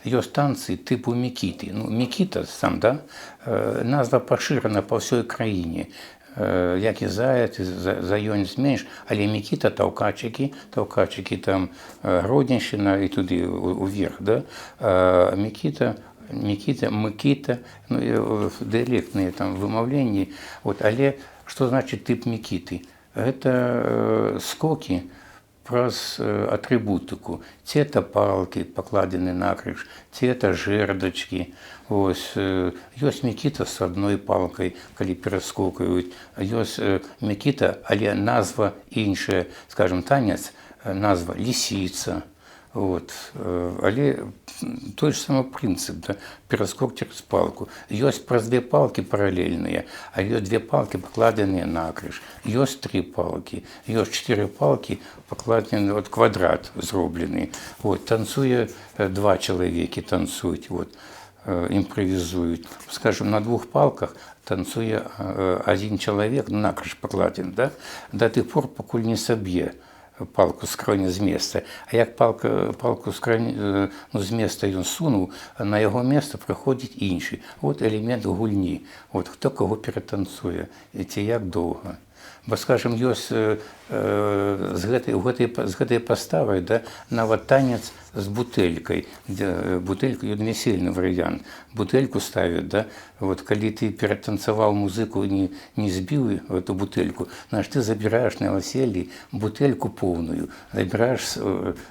Ёсць танцы тыпу мікіты. Ну, мікіта сам, да, назва пашырана па ўсёй краіне. Як і заяц, заёнец менш, але мікіта таўкачыкі там Гродненшчына і туды уверх, да, мікіта, мыкіта, ну, дыялектныя там вымаўленні. Вот, але што значыць тып мікіты? Гэта скокі праз атрыбутыку. Ці это палкі, пакладзены накрыж, ці это жердачкі. Ось, ёсць мікіта з адной палкай, калі пераскокаюць. Ёсць мікіта, але назва іншая. Скажем, танец, назва лісіца. Вот. Але той же самый принцип, да, пераскок через палку. Ёсць праз две палки параллельные, а ёсць две палки покладенные накрыж. Ёсць три палки, ёсць 4 палки покладенные, вот квадрат зробленый. Вот, танцуе два человеки, танцуют, вот, импровизуют. Скажем, на 2 палках танцуе один человек, накрыж покладен, да, до тых пор, покуль не саб'е палку з крані з места. А як палку з крані, ну, з места ён сунуў, на яго место прыходзіць іншы. Вот элемент гульні. Вот, хто каго ператанцуе, ці як доўга. Бо, скажем, ёсць з гэтай паставай, да, нават танец з бутэлькай. Бутэлька, ён весельны варыянт. Бутэльку ставят, да, вот, калі ты ператанцаваў музыку і не збіў эту бутэльку, значит, ты забираешь на веселье бутэльку поўную, забираешь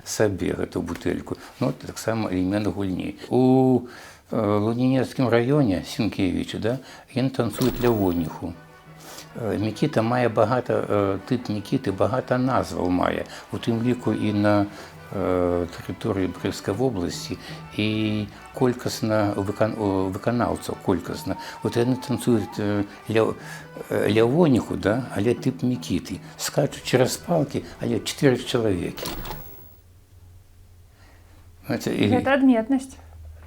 сабе эту бутэльку. Ну, таксама элемент гульні. У Лунінецкім раёне Сінкевіча, да, ён танцуе лявоніху. Мікіта мае багата, тып мікіты багата назваў мае, у тым ліку і на тэрыторыі Брэскай вобласці, і колькасна выканаўцаў, колькасна. Вот яны танцуюць лявоніху, да, але тып мікіты. Скачуць через палкі, але 4 чалавекі. Гэта адметнасць.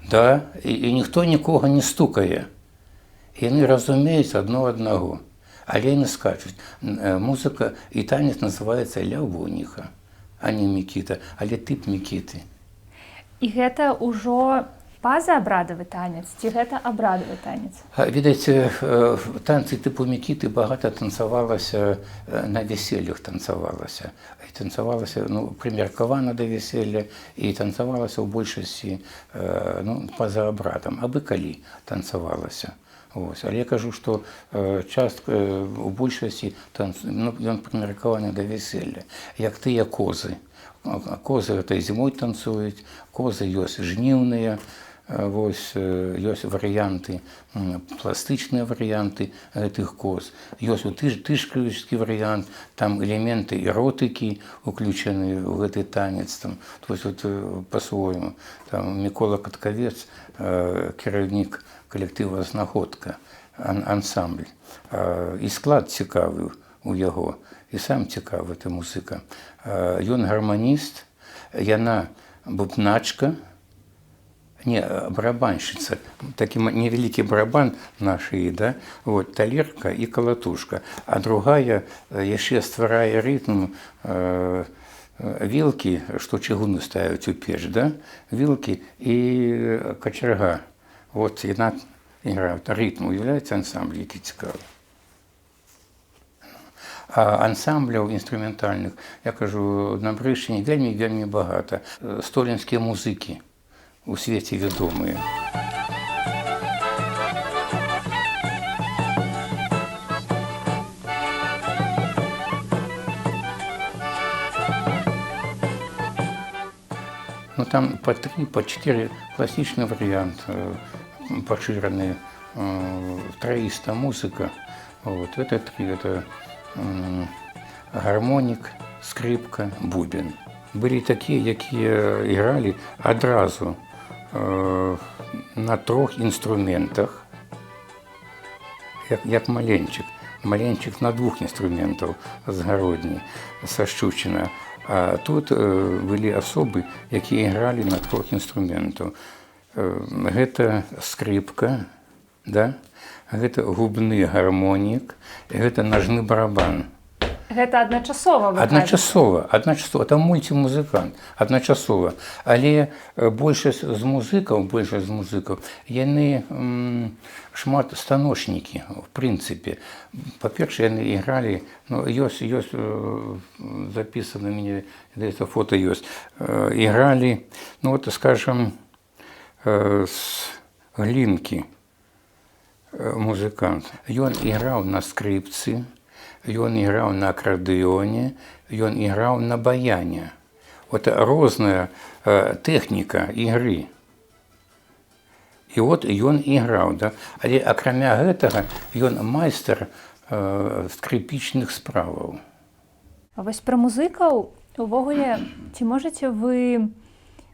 Да, і ніхто нікога не стукае. Яны разумеюць адно аднаго. Але яны скачуць. Музыка і танец называецца лявоніха, а не мікіта, але тып мікіты. І гэта ўжо пазаабрадавы танец, ці гэта абрадавы танец? Відаць, танцы тыпу мікіты багата танцавалася, на весельях танцавалася. І танцавалася, ну, прымеркавана да веселья, і танцавалася ў большасці, ну, па-за абрадам, абы калі танцавалася. Ось. Але я кажу, што частка у большасці ну, ён прымеркаваны да веселья. Як тыя козы. Козы гэта зімой танцуюць, козы ёсць жніўныя, вось, ёсць варыянты, пластычныя варыянты гэтых коз. Ёсць тышкавічскі варыянт, там элементы эротыкі уключаны ў гэты танец. Там, то есть, вот, па-свойму. Там Мікола Каткавец, кіраўнік калектыва «Знаходка», ансамбль. І склад цікавы у яго, і сам цікавы, эта музыка. Ён гарманіст, яна бубначка, не, барабанщица, такі невялікі барабан на шыі, да, вот, талерка і калатушка. А другая яшчэ стварае рытм, вілкі, што чыгуну ставяць у печ, да, вілкі і качарга. Вот яна іграе, рытм, уяўляецца ансамбль, які цікавы. А ансамбляў інструментальных, я кажу, на Брышчыне вельмі багата. Столінскія музыкі у свеце вядомыя. Ну там по 3, по 4 класічны варыянт, пашыраны, траіста музыка. Вот, это 3, это гармонік, скрипка, бубен. Былі такія, якія ігралі адразу на 3 інструментах, як маленчык. Маленчык на 2 інструментаў з Гародні, са Шчучына. А тут былі асобы, якія ігралі на 3 інструментаў. Гэта скрыпка, да? Гэта губны гармонік, гэта нажны барабан. Гэта адначасова вы Адначасова. Там мульцімузыкант, адначасова. Але большасць з музыкаў, яны шмат станочнікі, в прынцыпе. Па-першае, яны ігралі, ёсць запісана, мне здаецца, фота ёсць, ігралі, скажам, з Глінкі музыкант. Ён іграў на скрыпцы, ён іграў на акардэоне, ён іграў на баяне. Розная тэхніка ігры. І ён іграў, да? Але акрамя гэтага, ён майстар скрыпічных справаў. А вось пра музыкаў увогуле, ці можаце вы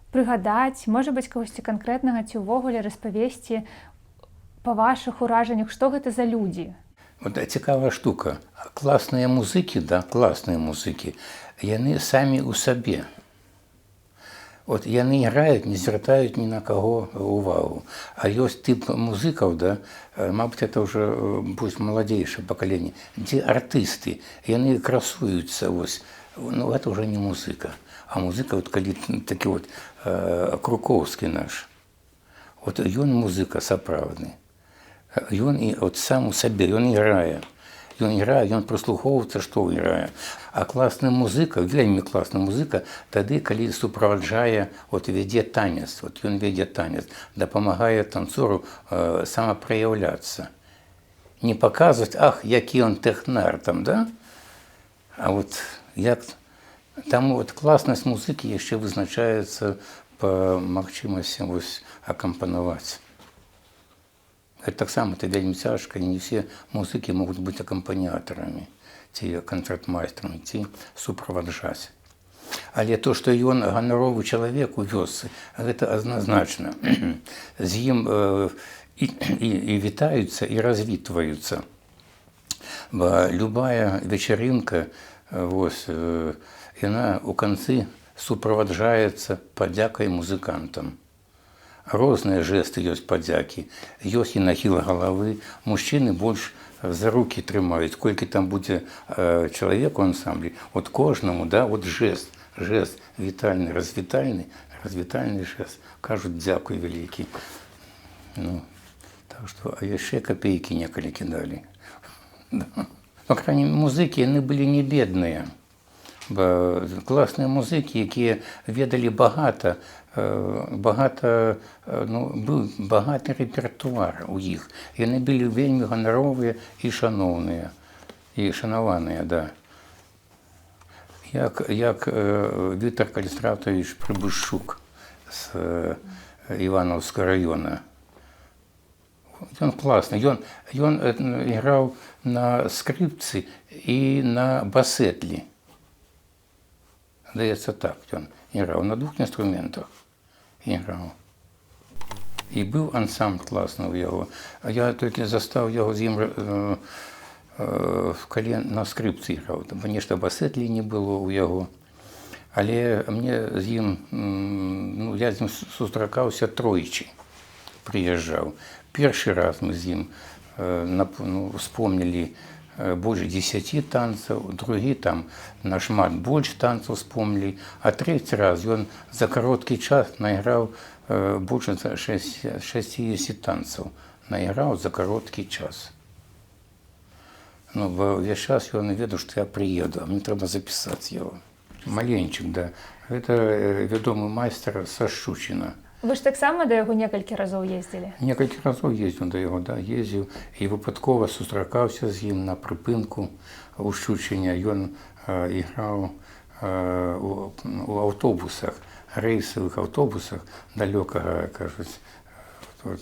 прыгадаць, можа быць, кагосьці канкрэтнага, ці ўвогуле распавесці па вашых уражаннях, што гэта за людзі? Цікавая штука. Класныя музыкі, яны самі ў сабе. Яны іграюць, не звяртаюць ні на каго ўвагу. А ёсць тып музыкаў, мабыць, это ўжо будзе маладзейшае пакаленне, дзе артысты, яны красуюцца, гэта ўжо не музыка. А музыка, калі такі Крукоўскі наш, ён музыка сапраўдны. Ён сам у сабе, ён іграе. Ён прыслухоўваецца, што іграе. А класны музыка, вельмі класны музыка, тады, калі суправаджае, вядзе танец, ён вядзе танец, дапамагае танцору самапраяўляцца. Не паказваць, які ён тэхнар там, да? А як... Таму класнасць музыкі яшчэ вызначаецца па магчымасці акампанаваць. Гэта таксама вельмі цяжка, не ўсе музыкі могуць быць акампаніатарамі, ці канцэртмайстрамі, ці суправаджаць. Але то, што ён ганаровы чалавек у вёсцы, гэта адназначна. З ім і вітаюцца, і развітваюцца. Любая вечарынка, яна ў канцы суправаджаецца падзякай музыкантам. Розныя жэсты ёсць падзякі, ёсць і нахіл галавы. Мужчыны больш за рукі трымаюць, колькі там будзе чалавек у ансамблі. Кожнаму, жэст, вітальны, развітальны жэст. Кажуць, дзякуй вялікі. Так што, а яшчэ капейкі некалі кідалі. Па крайней мере, музыкі, яны былі не бедныя. Класныя музыкі, якія ведалі быў багаты рэпертуар у іх. Яны былі вельмі ганаровыя і шаноўныя, і шанаваныя, да. Як Віктор Калістратович Прыбышчук з Іванаўскага раёна. Ён класны. Ён іграў на скрыпцы і на басетлі. Здаецца так, ён іграў на 2 інструментах. Іграў. І быў ансамбль класны ў яго. Я толькі застаў яго з ім, калі на скрыпцы іграў. Бо нешта басетлі не было ў яго. Але мне з ім, я з ім сустракаўся тройчы. Прыязджаў. Першы раз мы з ім вспомнілі больш 10 танцаў, другі там нашмат больш танцаў вспомнілі, а трэці раз ён за кароткі час найграў больш за 60 танцаў. Найграў за кароткі час. Бо ўвесь час ён ведаў, што я прыеду, а мне трэба запісаць яго. Маленчык, да. Гэта вядомы майстар са Шчучына. Вы ж таксама да яго некалькі разоў ездзілі? Некалькі разоў ездзіў да яго, да, ездзіў. І выпадкова сустракаўся з ім на прыпынку ў Шчучыне. Ён іграў у аўтобусах, рэйсавых аўтобусах далёкага, кажуць,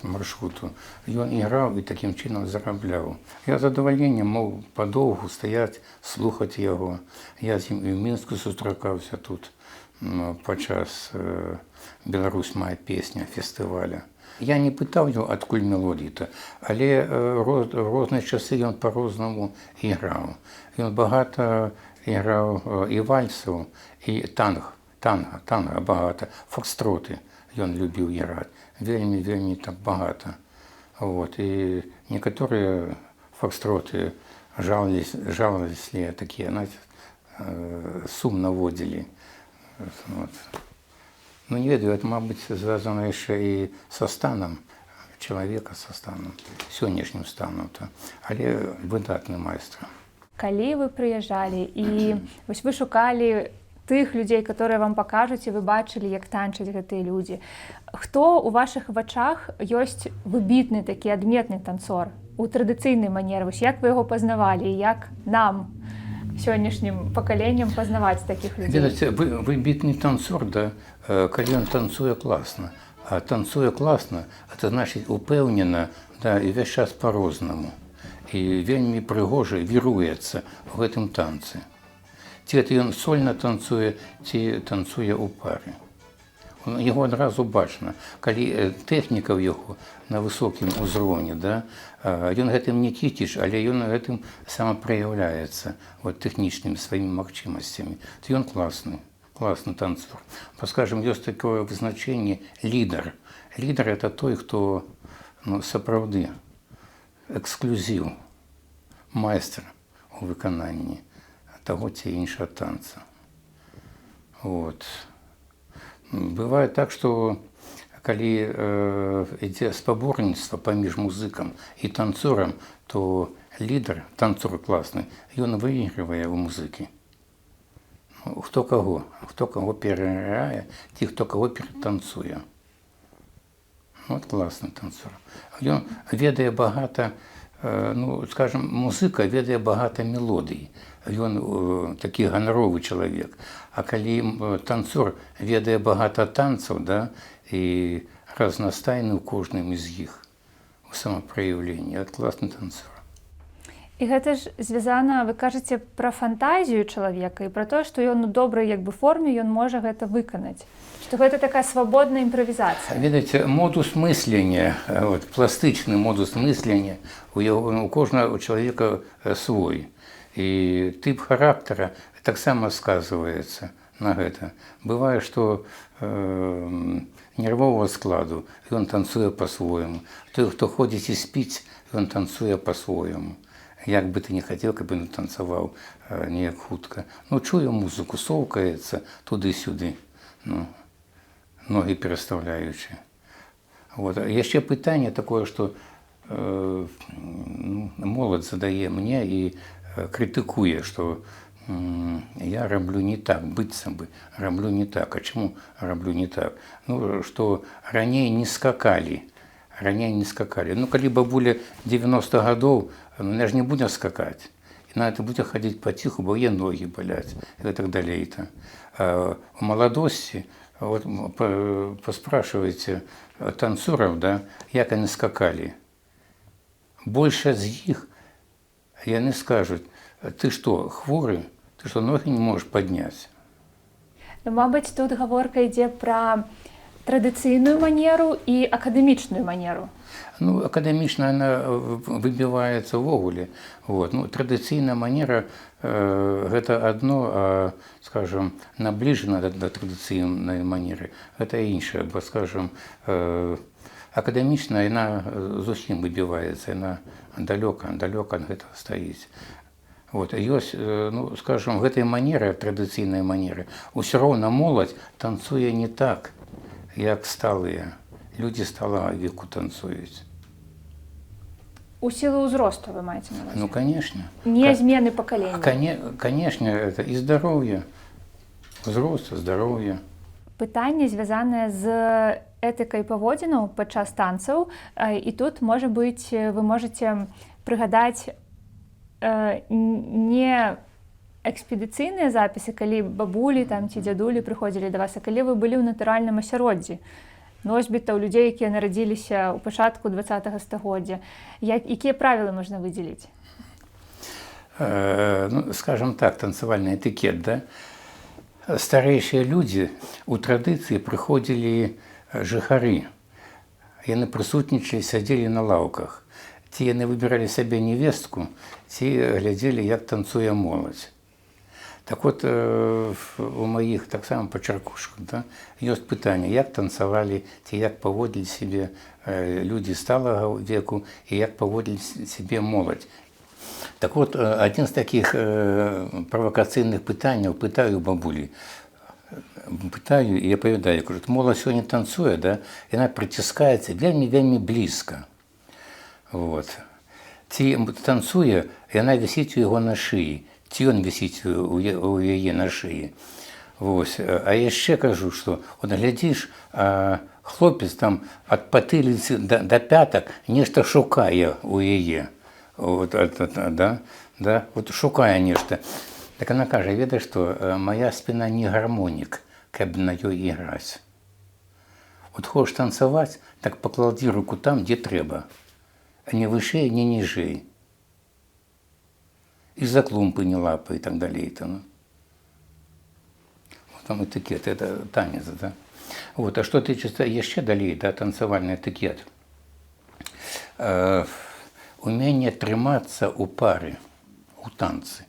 маршруту. Ён іграў і такім чынам зарабляў. Я з задавальненнем мог падоўгу стаяць, слухаць яго. Я з ім і ў Мінску сустракаўся тут. падчас «Беларусь мае песня» фестываля. Я не пытаў яго, адкуль мелодія, але розныя часы ён па-рознаму іграў. Ён багата іграў і вальсаў, і танга багата, фокстроты ён любіў іграць. Вельмі так багата. Вот. І некаторыя фокстроты жаласлі такія, знаете, сум наводзілі. Вот. Ну, не ведаю, это, мабуть, звязано яшчэ і са станам чалавека, са станам, сённяшнім станам. Але выдатны майстар. Калі вы прыязджалі і вось вы шукалі тых людзей, которые вам пакажуць, і вы бачылі, як танчаць гэтыя людзі, хто ў вашых вачах ёсць выбітны такі адметны танцор у традыцыйнай манеры? Вось як вы яго пазнавалі, і як нам, сённяшнім пакаленням, пазнаваць такіх людзей? Ведаце, выбітны танцор, да, калі ён танцуе класна. А танцуе класна, это значыць упэўнена, да, і ўвесь час па-рознаму. І вельмі прыгожа віруецца ў гэтым танцы. Ці гэта ён сольна танцуе, ці танцуе ў пары. Яго адразу бачна. Калі тэхніка ў яго на высокім узроўні, да, ён гэтым не кіціш, але ён гэтым самапраяўляецца тэхнічнымі сваімі магчымасцямі. То ён класны танцор. Скажем, ёсць такое вызначэнне лідар. Лідар – это той, хто сапраўды эксклюзіў, майстар у выкананні таго ці іншага танца. Вот. Бывае так, што калі ідзе спаборніцтва паміж музыкам і танцорам, то лідар, танцор класны, ён выйгрывае ў музыкі. Хто каго пераграе, ці хто каго ператанцуе. Вот класны танцор. Ён ведае багата, скажем, музыка ведае багата мелодый. Ён такі ганаровы чалавек. А калі танцор ведае багата танцаў, да, і разнастайны ў кожным з іх у самапраяўленні, это класны танцор. І гэта ж звязана, вы кажаце, пра фантазію чалавека і пра тое, што ён у добрай форме, ён можа гэта выканаць. Што гэта такая свабодная імправізацыя. Ведаеце, модус мыслення, пластычны модус мыслення у кожнага чалавека свой. І тып характара таксама сказваецца на гэта. Бывае, што нервового складу, ён танцуе па-свойму. Той, хто ходзіць і спіць, ён танцуе па-свойму. Як бы ты не хацеў, каб ён танцаваў неяк хутка. Чуе музыку, соўкаецца туды-сюды, ногі перастаўляючы. Яшчэ пытанне такое, што моладзь задае мне і крытыкуе, што я раблю не так, быццам бы раблю не так. А чаму раблю не так? Што раней не скакалі. Калі бабуля 90 гадоў, яна ж не будзе скакаць. Яна будзе хадзіць паціху, бо яе ногі баляць і так далей. У маладосці паспрашвайце танцораў, як яны скакалі. Большасць з іх яны скажуць: ты што, хворы? Ты што, ногі не можаш падняць? Мабыць, тут гаворка ідзе пра традыцыйную манеру і акадэмічную манеру. Акадэмічна яна выбіваецца ўвогуле. Традыцыйная манера гэта адно, а, скажем, набліжана да традыцыйнай манеры. Гэта іншае, бо, скажем, акадэмічная яна зусім выбіваецца, яна далёка ад гэтага стаіць. Ёсць, скажем, гэтай манеры, традыцыйнай манеры, усё роўна моладзь танцуе не так, як сталыя. Людзі сталага веку танцуюць. У сілу ўзросту вы маеце на ўвазе? Конечно. Не змены пакалення. Конечно, это і здароўе. Узрост, здароўе. Пытанне звязанае з этыкай паводзінаў падчас танцаў. І тут, можа быць, вы можаце прыгадаць не экспедыцыйныя запісы, калі бабулі ці дзядулі прыходзілі да вас, а калі вы былі ў натуральным асяроддзі. Носьбітаў, людзей, якія нарадзіліся ў пачатку 20-го стагоддзя. Якія правілы можна выдзеліць? Скажем так, танцавальны этыкет, да? старэйшыя людзі у традыцыі прыходзілі жыхары. Яны прысутнічалі, сядзелі на лаўках. Ці яны выбіралі сабе невестку, ці глядзелі, як танцуе моладзь. Так от, у маіх таксама пачаркушках, да, ёсць пытанне, як танцавалі, ці як паводзілі сябе людзі сталага веку і як паводзілі сябе моладзь. Так от, адзін з такіх правакацыйных пытанняў пытаю бабулі. Пытаю і апавядаю, кажу, моладзь сёння танцуе, да? Яна прыціскаецца вельмі блізка. Вот. Ці танцуе, яна вісіць у яго на шыі, ці ён вісіць у яе на шыі. Вось. А яшчэ кажу, што от глядзіш, хлопец там ад патыліцы да пятак нешта шукае у яе. Вот, да? Да? Вот шукае нешта. Так она кажа, ведаеш што, моя спіна не гармонік, каб на ёй іграць. От хочаш танцаваць, так пакладзі руку там, дзе трэба. А не вышэй, не ніжэй. І за клумпы не лапай, і так далей. Вот там этикет, это танец, да? Вот, а што тычыцца яшчэ далей, да, танцавальны этикет. Уменне трымацца ў пары, у танцы.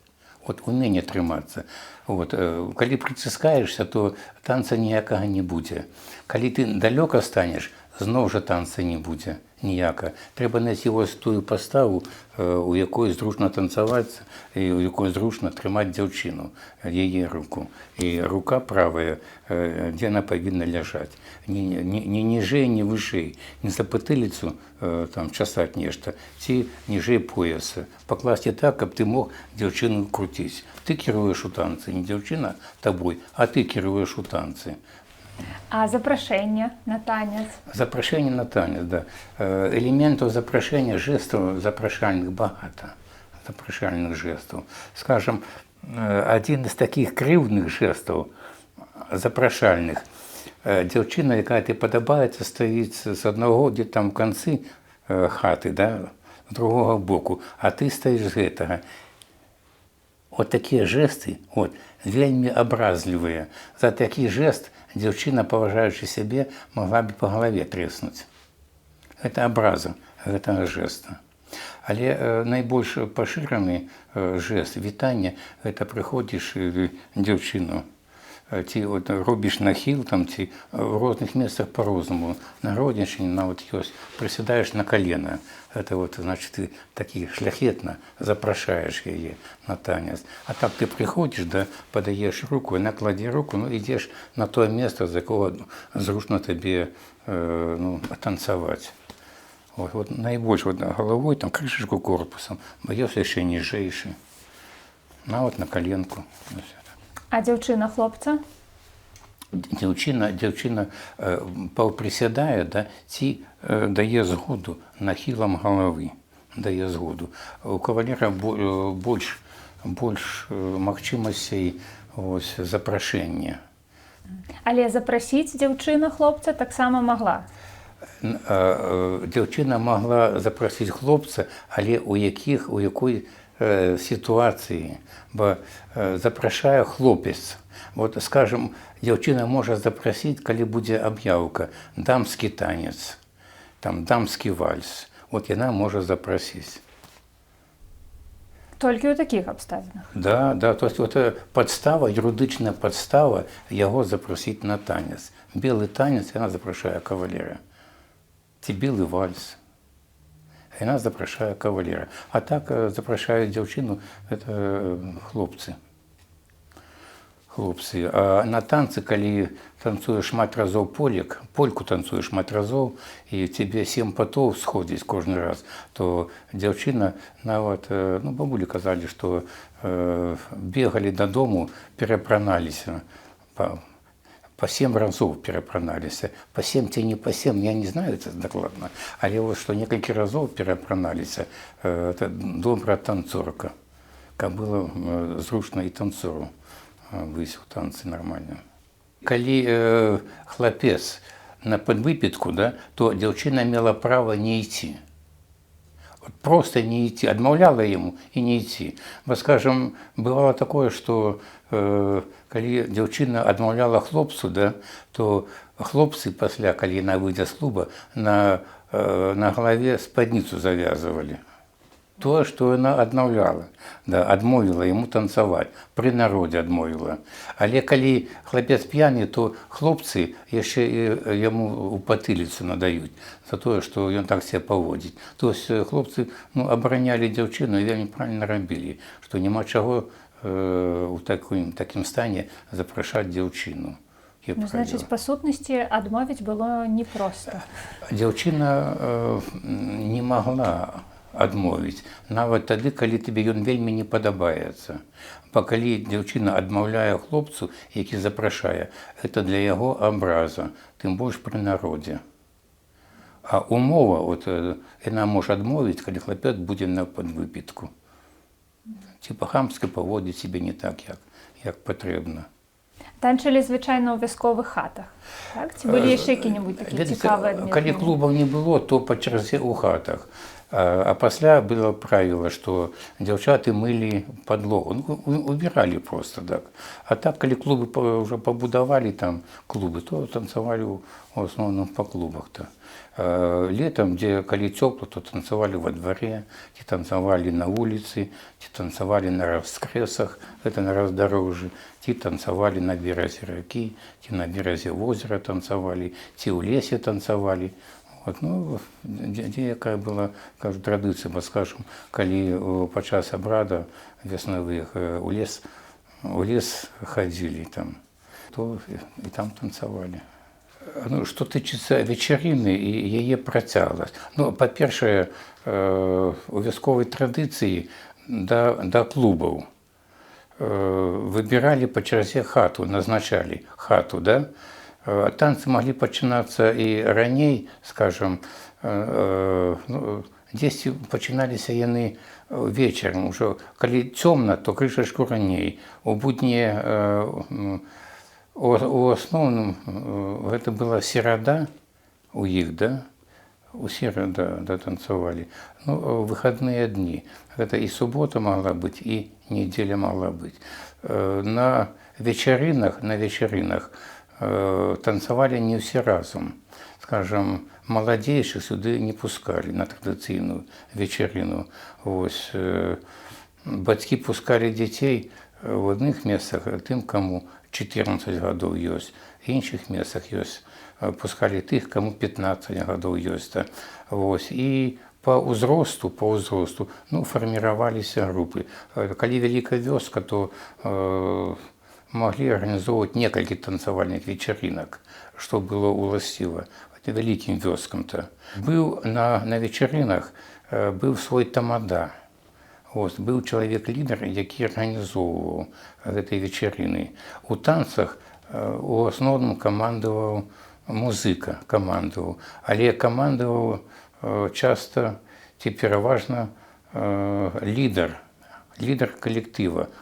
Вот уменне трымацца. Вот. Калі прыціскаешся, то танца ніякага не будзе. Калі ты далёка станеш, зноў жа танца не будзе ніяка. Трэба знайсці вось тую паставу, у якой зручна танцаваць і у якой зручна трымаць дзяўчыну, яе руку. І рука правая, дзе яна павінна ляжаць. Не ніжэй, не вышэй, не за патыліцу там часаць нешта, ці ніжэй пояса. Пакласці так, каб ты мог дзяўчыну круціць. Ты кіруеш у танцы, не дзяўчына табой, а ты кіруеш у танцы. А запрашэнне на танец? Запрашэнне на танец, да. Элементаў запрашэння, жэстаў запрашальных багата. Запрашальных жэстаў. Скажам, адзін з такіх крыўдных жэстаў запрашальных. Дзяўчына, якая ты падабаецца, стаіць з аднаго, дзе там в канцы хаты, да, з другога боку, а ты стаіш з гэтага. Вот такія жэсты, вот, вельмі абразлівыя. За такі жэст дзяўчына, паважаючы сябе, магла б па галаве трэснуць. Гэта абраза гэтага жэста. Але найбольш пашыраны жэст вітання – гэта прыходзіш дзяўчыну, ці от робіш нахіл, там, ці в розных месцах па-рознаму. На родзіншчыне нават ёсць, прысядаеш на калена. Это вот, значит, ты такі шляхетна запрашаеш яе на танец. А так ты прыходзіш, да, падаеш руку, яна кладзе руку, ну, ідзеш на тое месца, з якога зручна табе танцаваць. Вот найбольш вот, галавой, там, крышачку корпусам, баёс яшчэ ніжэйшы. Нават на каленку. А дзяўчына хлопца? Дзяўчына паўпрысядае, да, ці дае згоду нахілам галавы, дае згоду. У кавалера больш магчымасцей запрашэння. Але запрасіць дзяўчына хлопца таксама магла? Дзяўчына магла запрасіць хлопца, але у якой сітуацыі, бо запрашае хлопец. Вот, скажем, дзяўчына можа запрасіць, калі будзе аб'яўка, дамскі танец, там, дамскі вальс. Вот яна можа запрасіць. Толькі ў такіх абставінах? Да, то есть вот падстава, юрыдычная падстава яго запрасіць на танец. Белы танец яна запрашае кавалера. Ці белы вальс. Яна запрашае кавалера. А так запрашаюць дзяўчыну хлопцы. А на танцы, калі танцуеш шмат разоў польку танцуеш шмат разоў, і цябе 7 патоў сходзіць кожны раз, то дзяўчына нават, ну, бабулі казалі, што бегалі дадому, перапраналіся. По 7 разоў перапраналіся. По 7 ці не по 7, я не знаю это дакладна. Але вот што некалькі разоў перапраналіся, это добрая танцорка, каб было зручна і танцору выйсці ў танцы нармальна. Калі хлапец на падвыпітку, да, то дзяўчына мела права не ісці. Вот просто не идти, отмовляла ему и не идти. Бо, скажем, бывало такое, что коли девчина отмовляла хлопцу, да, то хлопцы после, коли она выйдя с клуба, на голове спадницу завязывали. То, что она адмаўляла, да, адмовіла яму танцаваць, пры народзе адмовіла. Але калі хлапец п'яны, то хлопцы яшчэ яму ў патыліцу надаюць за тое, што ён так себе паводзіць. То есть хлопцы абаранялі дзяўчыну і вельмі правільна рабілі, што няма чаго ў такім стане запрашаць дзяўчыну. Значыць, па сутнасці адмовіць было непроста. Дзяўчына не магла адмовіць, нават тады, калі табе ён вельмі не падабаецца. Бо калі дзяўчына адмаўляе хлопцу, які запрашае, гэта для яго абраза, тым больш пры народзе. А умова, яна можа адмовіць, калі хлапец будзе на падвыпітку. Ці па-хамску паводзіць сябе не так, як патрэбна. Танчылі звычайна ў вясковых хатах, так? Ці былі яшчэ якія-небудзь такія цікавыя адметныя? Калі клубаў не было, то па чарзе ў хатах. А пасля было правіла, што дзяўчаты мылі падлогу, убіралі проста так. А так, калі клубы ўжо пабудавалі там клубы, то танцавалі ў асноўным па клубах-то. Летам, калі цёпла, то танцавалі во дваре, ці танцавалі на вуліцы, ці танцавалі на раскрэсах, гэта на раздарожжы, ці танцавалі на беразе ракі, ці на беразе возера танцавалі, ці ў лесе танцавалі. Дзе якая была, кажу, традыцыя, бо, скажем, калі падчас абрада веснавых у лес хадзілі там, то і там танцавалі. Што тычыцца вечарыны і яе працягласць. Па-першае, у вясковай традыцыі да клубаў выбіралі па чарзе хату, назначалі хату, да? Танцы маглі пачынацца і раней, скажам, дзесьці пачыналіся яны вечарам. Ужо калі цёмна, то крышачку раней. У будні у асноўным гэта была серада у іх, да? У сераду танцавалі. Выхадныя дні. Гэта і субота магла быць, і нядзеля магла быць. На вечарынах танцавалі не ўсе разам. Скажам, маладзейшых сюды не пускалі на традыцыйную вечарыну. Бацькі пускалі дзяцей в адных месцах тым, каму 14 гадоў ёсць, в іншых месцах ёсць. Пускалі тых, каму 15 гадоў ёсць. І па ўзросту фарміраваліся групы. Калі вялікая вёска, то маглі арганізоўваць некалькі танцавальных вечарынак, што было ўласціва вялікім вёскам-то. Быў на вечарынах, быў свой тамада. Быў чалавек-лідар, які арганізоўваў гэтай вечарыны. У танцах у асноўным камандаваў музыка, але камандаваў часта ці пераважна лідар калектыва.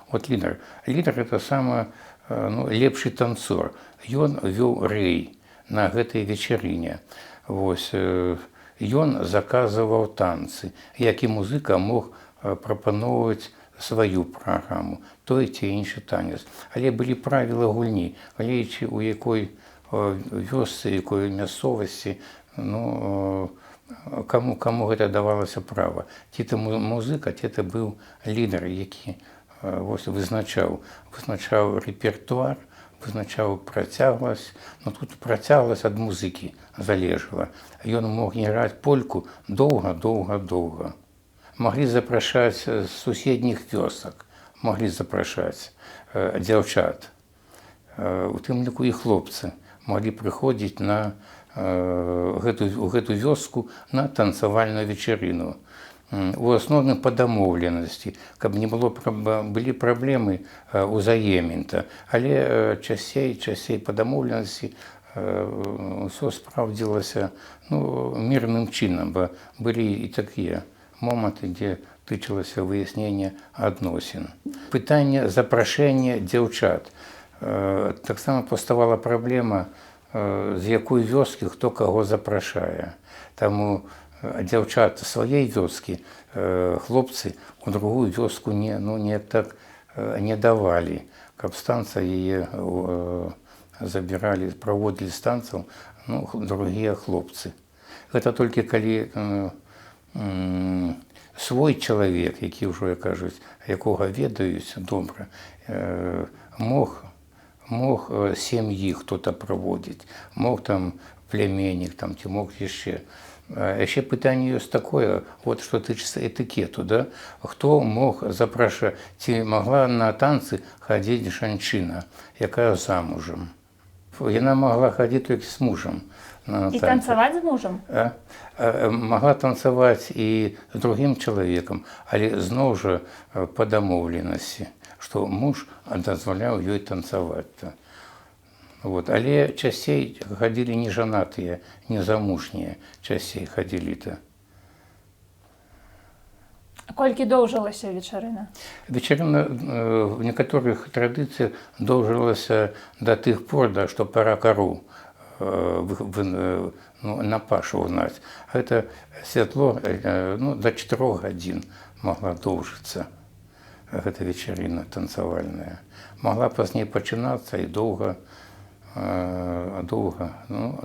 Лідар – это самы лепшы танцор. Ён вёў рэй на гэтай вечарыне. Ён заказываў танцы, як і музыка мог прапаноўваць сваю праграму, той ці іншы танец. Але былі правілы гульні, гледзячы у якой вёсцы, якой мясцовасці, каму гэта давалася права. Ці то музыка, ці то быў лідар, які вызначаў рэпертуар, вызначаў працягласць. Тут працягласць ад музыкі залежала. Ён мог граць польку доўга. Маглі запрашаць з суседніх вёсак, маглі запрашаць дзяўчат. У тым ліку і хлопцы маглі прыходзіць на гэту вёску на танцавальную вечарыну. У асноўным па дамоўленасці, каб не былі праблемы ўзаемін-то. Але часцей па дамоўленасці ўсё спраўдзілася мірным чынам, бо былі і такія моманты, дзе тычылася выяснення адносін. Пытанне запрашэння дзяўчат. Таксама паставала праблема, з якой вёскі хто каго запрашае. Таму дзяўчат сваёй вёскі хлопцы у другую вёску не так не давалі, каб з танца яе забіралі, праводзілі з танцаў другія хлопцы. Гэта толькі калі свой чалавек, які ўжо, як кажуць, якога ведаюць добра, мог сям'і хто-то праводзіць, мог там племяннік, там, ці мог яшчэ. Яшчэ пытанне ёсць такое, вот што тычыцца этыкету, да? Хто мог запрашаць, ці магла на танцы хадзіць жанчына, якая замужам? Яна магла хадзіць толькі з мужам. І танцаваць з мужам? Магла танцаваць і з другім чалавекам, але зноў жа па дамоўленасці, што муж дазваляў ёй танцаваць. Вот. Але часцей хадзілі не жанатыя, не замужнія, часцей хадзілі-то. Колькі доўжылася вечарына? Вечарына в некаторых традыцыях доўжылася да тых пор, што пара кароў на пашу гнаць. Гэта святло да 4 гадзін магла доўжыцца. Гэта вечарына танцавальная. Магла пазней пачынацца і доўга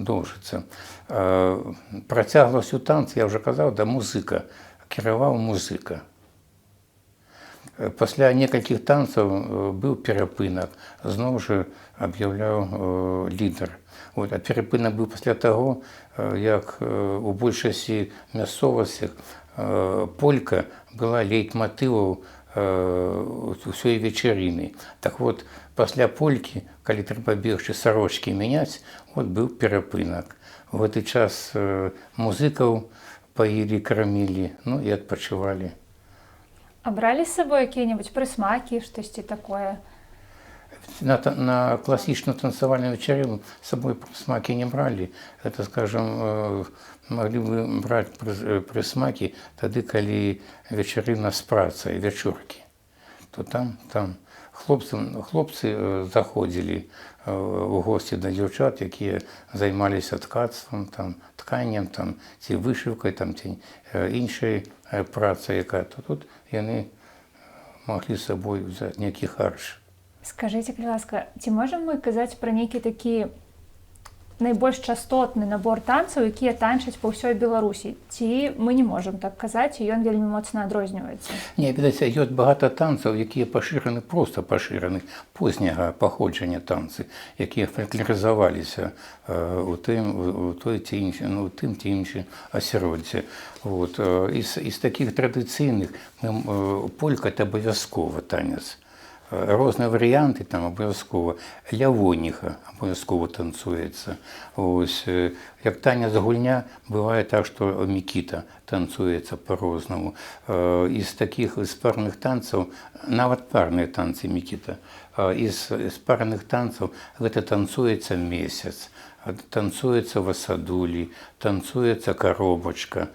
доўжыцца. Працягласць у танцы, я ўжо казаў, да музыка. Кіраваў музыка. Пасля некалькіх танцаў быў перапынак, зноў жа аб'яўляў лідар. А перапынак быў пасля таго, як у большасці мясцовасцях полька была лейтматываў усёй вечарыны. Так вот, пасля полькі, калі трэба бегчы сарочкі мяняць, быў перапынак. У гэты час музыкаў паілі, кармілі, і адпачывалі. А бралі з сабой якія-небудзь прысмакі, штосьці такое? На класічную танцавальную вечарыну з сабой прысмакі не бралі. Гэта, скажам, маглі бы браць прысмакі тады, калі вечарына з працай, вячоркі. То там хлопцы заходзілі у госці да дзяўчат, якія займаліся ткацтвам, тканнем, ці вышыўкай, ці іншай працай, якая, то тут яны маглі з сабой взяць нейкі харч. Скажыце, калі ласка, ці можам мы казаць пра нейкі такі найбольш частотны набор танцаў, якія танчаць па ўсёй Беларусі? Ці мы не можам так казаць, і ён вельмі моцна адрозніваецца? Не, відаць, ёсць багата танцаў, якія пашыраны, проста пашыраны, позняга паходжання танцы, якія фалькларызаваліся у тым ці іншым асяроддзі. З такіх традыцыйных полька – это абавязкова танец. Розныя варыянты там абавязкова. Лявоніха абавязкова танцуецца. Як танец гульня, бывае так, што мікіта танцуецца па-рознаму. З такіх парных танцаў, нават парныя танцы мікіта, з парных танцаў гэта танцуецца месяц, танцуецца васадулі, танцуецца каробачка.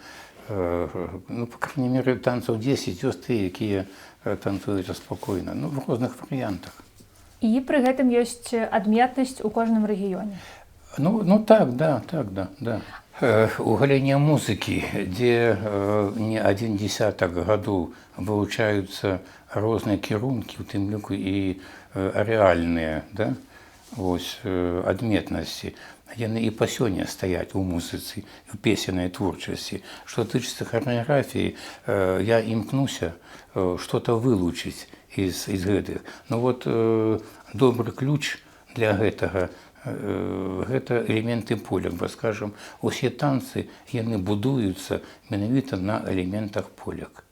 Па крайней мере, танцаў 10 ёсць тыя, якія танцуюцца спакойна, в розных варыянтах. І пры гэтым ёсць адметнасць у кожным рэгіёне? Так, да. У галіне музыкі, дзе не адзін дзесятак гадоў вывучаюцца розныя кірункі, у тым ліку і рэальныя адметнасці, яны і па сёння стаяць у музыцы, у песеннай творчасці. Што тычыцца харэаграфіі, я імкнуся што-то вылучыць з гэтых. Добры ключ для гэтага – гэта элементы поля. Скажам, усе танцы, яны будуюцца менавіта на элементах поляк.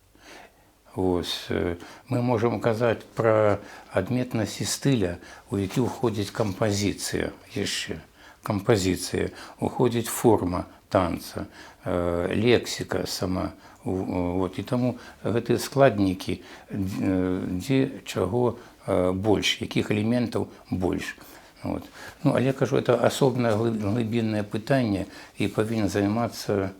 Мы можам казаць пра адметнасці стыля, у які ўходзіць кампазіцыя яшчэ. Кампазіцыя, уходзіць форма танца, лексіка сама. І таму гэтыя складнікі, дзе чаго больш, якіх элементаў больш. Але, кажу, это асобнае глыбіннае пытанне, і павінен займацца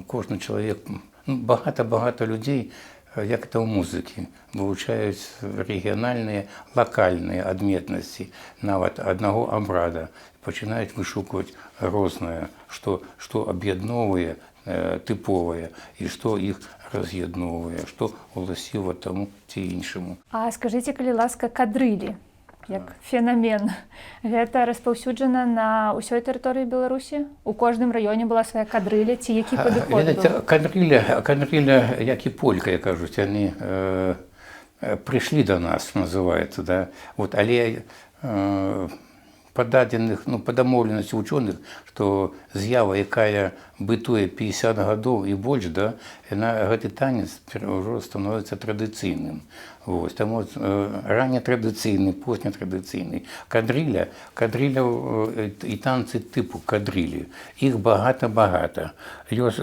кожны чалавек. Багата людзей, як это ў музыкі, вывучаюць рэгіянальныя, лакальныя адметнасці нават аднаго абрада, пачынаюць вышукваць рознае, што аб'ядноўвае типове і што іх раз'ядноўвае, што ўласціва таму ці іншаму. А скажыце, калі ласка, кадрылі, як фенамен. Гэта распаўсюджана на ўсёй тэрыторыі Беларусі? У кожным раёне была свая кадрыля, ці які падыход быў? Кадрыля, як і полька, як кажуць, яны прыйшлі да нас, называецца, да? Вот, але па дадзеных, па дамоўленасці вучоных, што з'ява, якая бытуе 50 гадоў і больш, да, гэты танец ўжо становіцца традыцыйным. Вось, таму раннетрадыцыйны, познетрадыцыйны. Кадрыля і танцы тыпу кадрылі. Іх багата-багата. Ёсць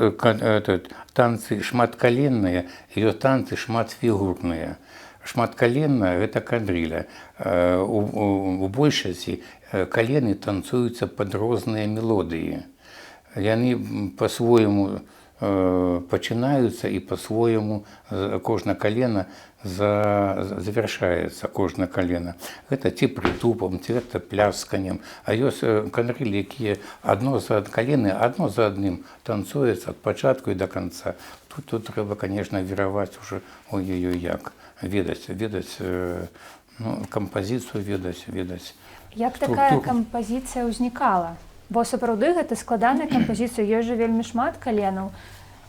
танцы шматкаленныя, ёсць танцы шматфігурныя. Шматкаленная – гэта кадрыля. У большасці калены танцуюцца пад розныя мелодыі. Яны па-свойму пачынаюцца і па-свойму кожна калена завяршаецца, кожна калена. Гэта ці прытупам, ці гэта плясканнем. А ёсць кадрылі, якія калены адно за адным танцуюцца ад пачатку і да канца. Тут трэба, канешне, вераваць ужо ой-ой-ой як. Ведаць кампазіцыю, ведаць. Як такая кампазіцыя ўзнікала? Бо сапраўды гэта складаная кампазіцыя, ёсць жа вельмі шмат каленаў.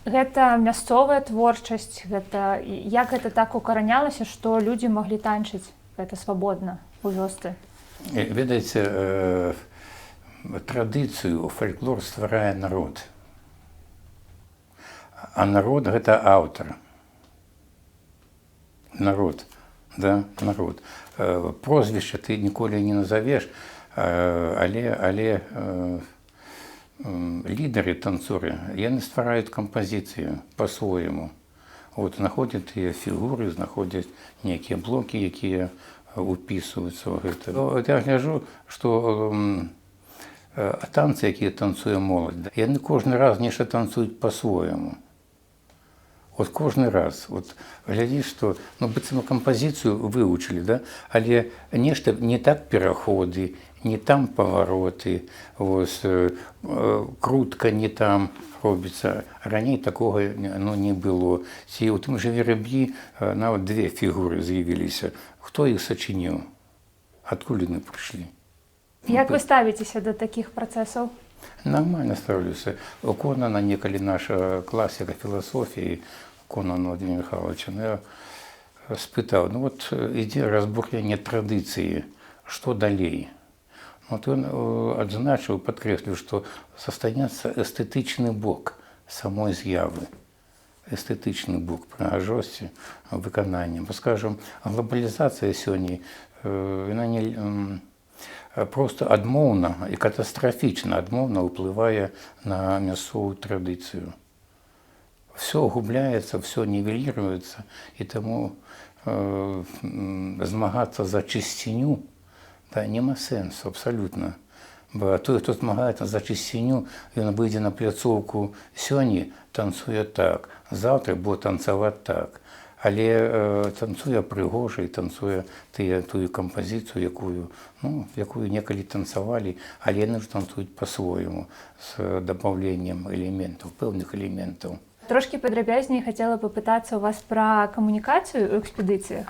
Гэта мясцовая творчасць, як гэта так укаранялася, што людзі маглі танчыць гэта свабодна ў вёсцы? Ведаеце, традыцыю, фальклор стварае народ. А народ – гэта аўтар. Народ, да, народ. Прозвішча ты ніколі не назавеш, але лідары, танцоры, яны ствараюць кампазіцыю па-свойму. Знаходзяць тыя фігуры, знаходзяць нейкія блокі, якія упісваюцца ў гэта. Я гляджу, што танцы, якія танцуе моладзь, яны кожны раз нешта танцуюць па-свойму. Кожны раз. Глядзіш, што быццам кампазіцыю вывучылі, да? Але нешта не так пераходы, не там павароты, крутка не там робіцца. Раней такога не было. Ці ў тым жа вераб'і нават две фігуры з'явіліся. Хто іх сачыніў? Адкуль яны прыйшлі? Як вы ставіцеся да такіх працэсаў? Нормально ставлюся. Конана, некалі наша класіка філасофіі, Конана Владимира Михайловича, я спытаў, ідзе разбурэнне традыцыі, што далей? Ён адзначыў, падкрэсліў, што застаецца эстэтычны бок самой з'явы. Эстэтычны бок прыгажосці выканання. Скажам, глобалізацыя сёння, яна не проста адмоўна і катастрафічна адмоўна ўплывае на мясцовую традыцыю. Все губляецца, все нівеліруецца, і таму змагацца за чысціню няма сэнсу абсалютна. Бо той, хто змагаецца за чысціню, ён выйдзе на пляцоўку сёння, танцуе так, заўтра будзе танцаваць так. Але танцуе прыгожа і танцуе тую кампазіцыю, якую некалі танцавалі, але яны ж танцуюць па-свойму, з дабаўленнем элементаў, пэўных элементаў. Трошкі падрабязней хацела папытацца ў вас пра камунікацыю ў экспедыцыях.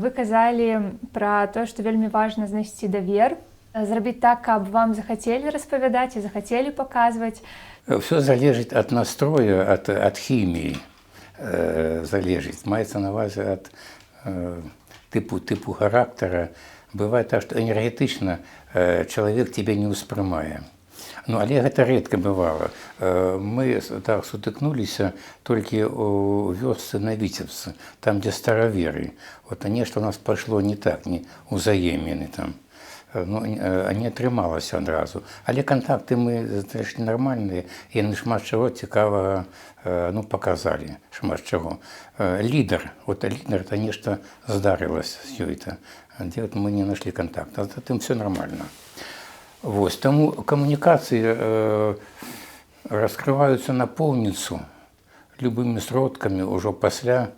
Вы казалі пра тое, што вельмі важна знайсці давер, зрабіць так, каб вам захацелі распавядаць і захацелі паказваць. Усё залежыць ад настроя, ад хіміі залежыць. Маецца на ўвазе ад тыпу характара. Бывае так, што энергетычна чалавек цябе не ўспрымае. Але гэта рэдка бывала. Мы так сутыкнуліся толькі ў вёсцы на Віцебцы, там, дзе стараверы. Нешта у нас пайшло не так, не ўзаемны там. Не атрымалася адразу. Але кантакты мы знайшлі нармальныя, і яны шмат чаго цікавага паказалі. Шмат чаго. Лідар, это нешта здарылася з ёй-то. Дзе мы не знайшлі кантакт. А затым все нормально. Таму камунікацыі раскрываюцца напоўніцу любымі сродкамі ўжо пасля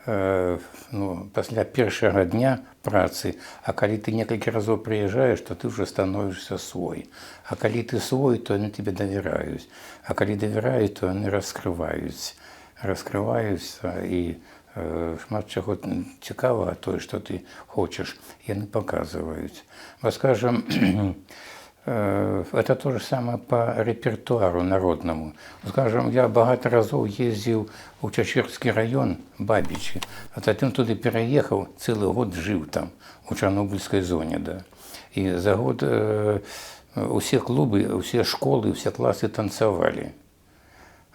ну, пасля першага дня працы, а калі ты некалькі разоў прыязджаеш, то ты ўжо становішся свой. А калі ты свой, то яны тебе давяраюць. А калі давяраюць, то яны раскрываюцца і шмат чаго цікавага тое, што ты хочаш, яны паказваюць. Вот скажем, это то же самое по репертуару народному. Скажем, я багато разоў ездзіў у Чачырскі район, Бабічы, а затым туды пераехаў, цэлы год жыў там, у Чарнобыльскай зоне, да. І за год усе клубы, усе школы, усе класы танцавалі.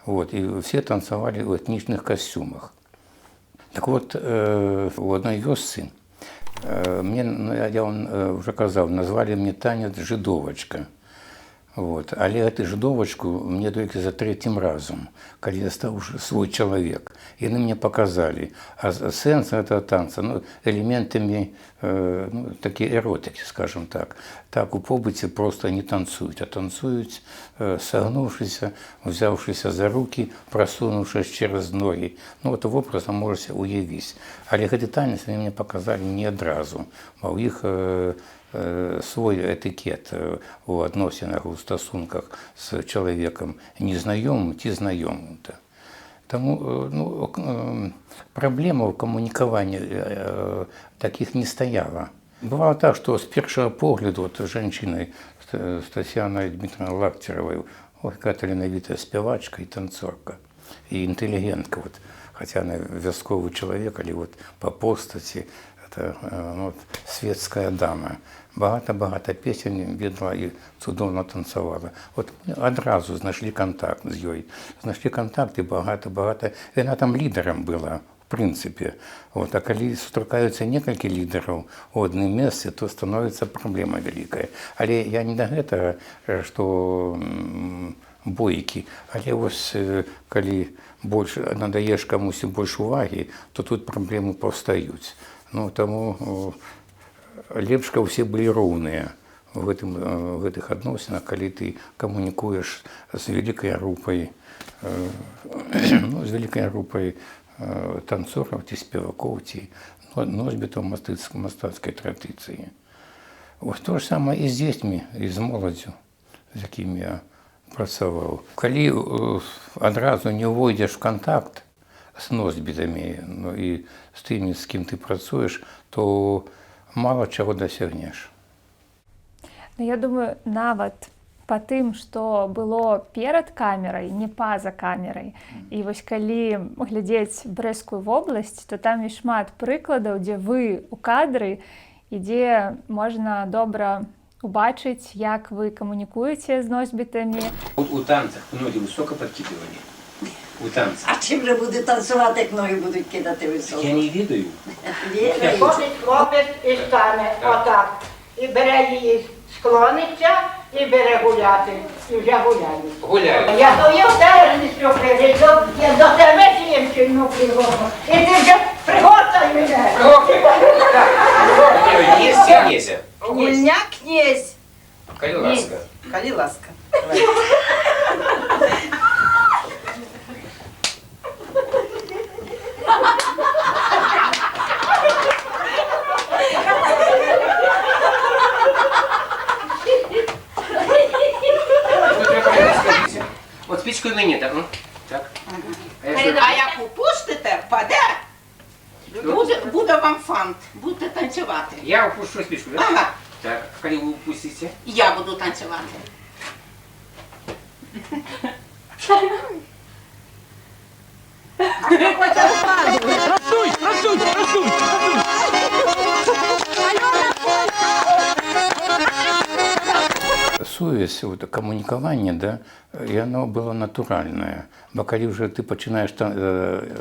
Вот, і все танцавалі ў этнічных касцюмах. Так вот, у одной вёсцы мне, ну, я вам уже казаў, назвалі мне танец жидовачка. Вот. Але гэту жидовачку мне толькі за трэцім разам, калі я стаў уже свой чалавек. Яны мне паказалі. А сэнс этого танца, ну, элементамі ну, такі эротыкі, скажем так. Так у побыце просто не танцуюць, а танцуюць, сагнуўшыся, взяўшыся за рукі, прасунуўшись через ногі. Ну, вот вобразна можаце уявіць. Але гэты танец мне паказалі не адразу, а ў іх свой этикет у адносінах, у стасунках з чалавекам незнаёмым ці знаёмым. Таму ну, праблема ў камунікаванні такіх не стаяла. Бывало так, што з першага погляду вот, жанчынай з Тасянай Дмітровнай Лакцеравай, якая таленавітая спявачка і танцорка, і інтэлігентка, вот, хаця она вясковы чалавек, але вот, па постаці вот, светская дама. Багата песень ведала і цудоўна танцавала. Вот адразу знайшлі контакт з ёй. Знайшлі контакт і багата. Яна там лідарам была, в прынцыпе. Вот, а калі сустракаюцца некалькі лідараў у адным месцы, то становіцца праблема вялікая. Але я не да гэтага, што бойкі. Але вось калі больш надаеш камусі больш увагі, то тут праблемы паўстаюць. Ну, таму лепш, каб усе былі роўныя в гэтых адносінах, калі ты камунікуеш з вялікай групай, ну, з вялікай групай танцораў ці спевакоў, ці носьбітаў мастацкай традыцыі. Вот то ж самае і з дзецьмі, і з моладзю, з якімі я працаваў. Калі адразу не ўвойдзеш в контакт з носьбітамі, ну, і з тымі, з кім ты працуеш, то мало чаго дасягнеш. Ну, я думаю, нават па тым, што было перад камерай, не па-за камерай. І вось калі глядзець Брэсцкую вобласць, то там ёсць шмат прыкладаў, дзе вы ў кадры, і дзе можна добра убачыць, як вы камунікуеце з носьбітамі. У танцах ноги високо підкидувані. У танцях. А чим же буде танцювати, як ноги будуть кидати високо? Я не відаю. Приходить хлопець і стане отак. І бере її, склониться і бере гуляти. І вже гуляє. Гуляю. Я до його теж не сплю, я до тебе дівчину пригону. І ти вже приготай мене. Есть и нельзя. Гульня князь. Коли ласка. Коли ласка. Вот спичку мені, так? Так. А як упустите, впаде, буде вам фант, будете танцювати. Я упущу спичку, да? Ага, Так, коли ви упустите? я буду танцювати. Сувязь, вот, камунікаванне, да, і оно было натуральнае. Бо калі вже ти починаєш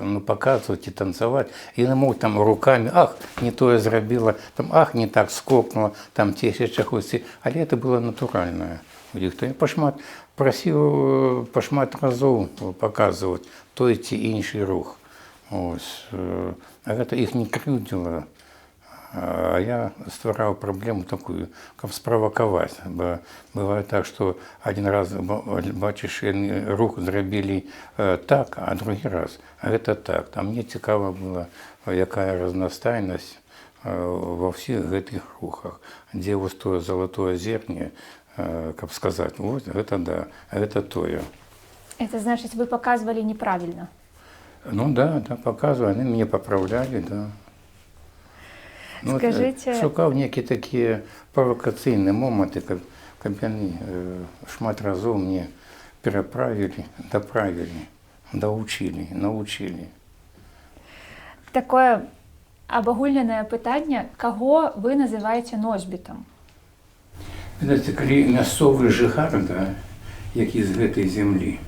ну, показувати і танцювати, і не мог там руками, ах, не то я зробила, там, ах, не так скокнула, там тисяча хвості. Але це було натуральне. Я просив пошмат разів показувати той чи інший рух. Ось. А це їх не кривдило. А я ствараў праблему такую, каб справакаваць. Бывае так, што адзін раз бачыш, рух зрабілі так, а другі раз гэта так. А мне цікава было якая разнастайнасць ва ўсіх гэтых рухах, дзе вось тое залатое зерне, каб сказаць, вот гэта да, гэта тое. Это значит, вы показывали неправильно. Ну да, показываю, они мне поправляли, да. Ну, Скажите... Шукаў некие такие провокацыйныя моманты, каб яны шмат разоў мне пераправілі, доправілі, доучили, научили. Такое абагульненае пытанне, каго вы называеце носьбітам? Ведаце, калі мясцовы жыхар, да, які з гэтай зямлі,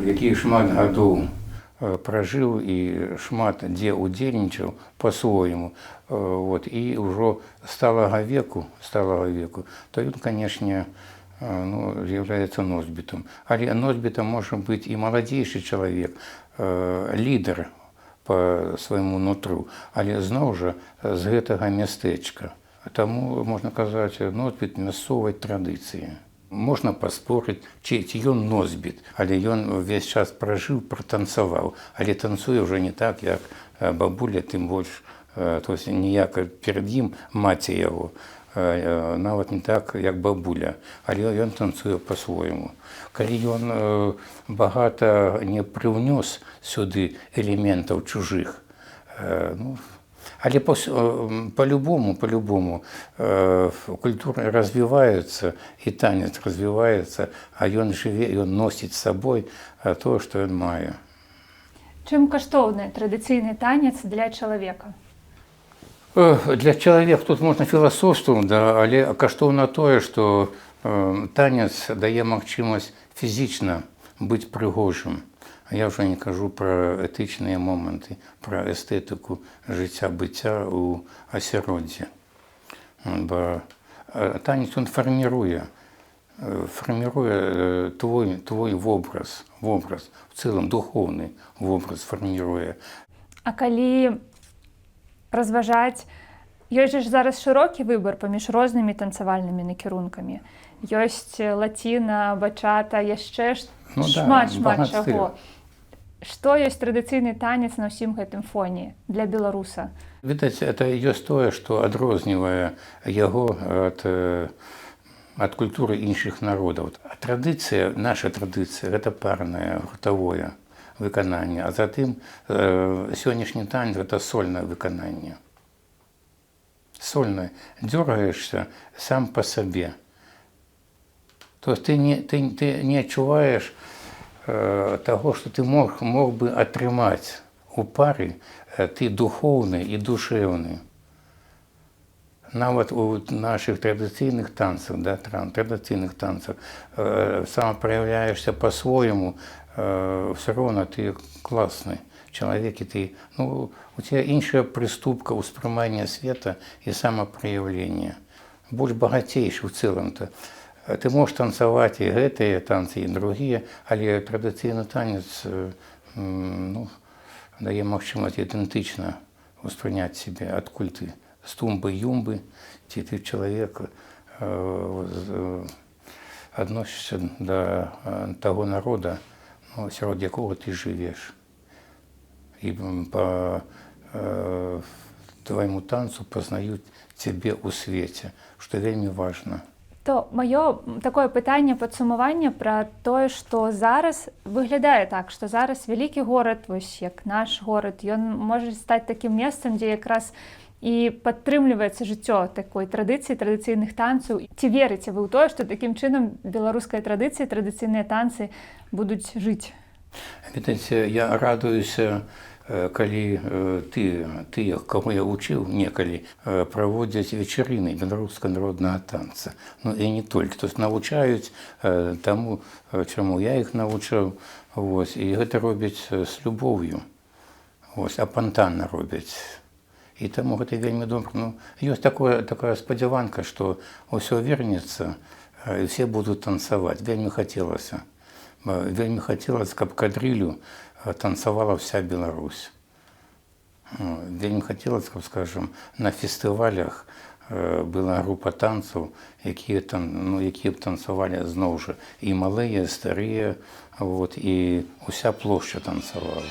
які шмат гадоў пражыў і шмат дзе удзельнічаў па-свойму, вот, і ўжо сталага веку, то ён, канешне, ну, з'яўляецца носьбітам. Але носьбітам можа быць і маладзейшы чалавек, лідар па свайму нутру, але зноў жа з гэтага мястэчка. Таму можна казаць носьбіт мясцовай традыцыі. Можна паспорыць, ці ён носьбіт, але ён увесь час пражыў, пратанцаваў, але танцуе ўжо не так, як бабуля, тым больш, то есть ніяк перад ім маці яго, нават не так, як бабуля, але ён танцуе па-свойму. Калі ён багата не прыўнёс сюды элементаў чужых, ну, але по-любому культура развивается, и танец развивается, а ён жыве, ён носіць з сабой тое, што ён мае. Чым каштоўны традыцыйны танец для чалавека? Для чалавека тут можна філасофствам, да, але каштоўна тое, што танец дае магчымасць фізічна быць прыгожым. Я ўжо не кажу пра этычныя моманты, пра эстэтыку жыцця-быцця ў асяроддзі. Бо танец он фарміруе твой вобраз, в цэлым духоўны вобраз фарміруе. А калі разважаць, ёсць ж зараз шырокі выбар паміж рознымі танцавальнымі накірункамі. Ёсць лаціна, бачата, яшчэ шмат чаго. Што ёсць традыцыйны танец на ўсім гэтым фоне для беларуса? Відаць, это ёсць тое, што адрознівае яго ад культуры іншых народаў. Традыцыя, наша традыцыя, гэта парнае, гуртавое выкананне, а затым сённяшні танец – гэта сольнае выкананне. Сольнае. Дзёргаешся сам па сабе. То есть ты не адчуваеш таго, што ты мог бы атрымаць у пары, ты духоўны і душэўны. Нават у нашых традыцыйных танцах, да, самапраяўляешся па-свойму, все роўна ты класны чалавек, і ты, ну, у тебя іншая прыступка ўспрымання света і самапраяўлення. Больш багацейшы ў цэлым-то. Ты можаш танцаваць і гэтыя танцы, і другія, але традыцыйны танец дае магчымасць ідэнтычна ўспрыняць сябе, адкуль ты, з тумбы-юмбы, ці ты чалавек адносішся да таго народа, сярод якога ты жывеш. І па твайму танцу пазнаюць цябе ў свеце, што вельмі важна. То маё такое пытанне падсумавання пра тое, што зараз выглядае так, што зараз вялікі горад, вось як наш горад, ён можа стаць такім месцам, дзе якраз і падтрымліваецца жыццё такой традыцыі, традыцыйных танцаў. Ці верыце вы ў тое, што такім чынам беларуская традыцыя, традыцыйныя танцы будуць жыць? Ведаеце, я радуюся, калі тыя, каго я вучыў некалі, праводзяць вечарыны беларускага народнага танца. Ну і не толькі. То есть навучаюць таму, чаму я іх навучаў, і гэта робяць з любоўю, апантанна робяць. І таму гэта вельмі добра. Ну, ёсць такая спадзяванка, што ўсё вернецца, і все будуць танцаваць. Вельмі хацелася. Вельмі хацелася, каб кадрылю танцавала вся Беларусь. Вельмі хацелася, каб, скажем, на фестывалях была група танцаў, якія б танцавалі зноў жа і малыя, і старыя, і ўся плошча танцавала.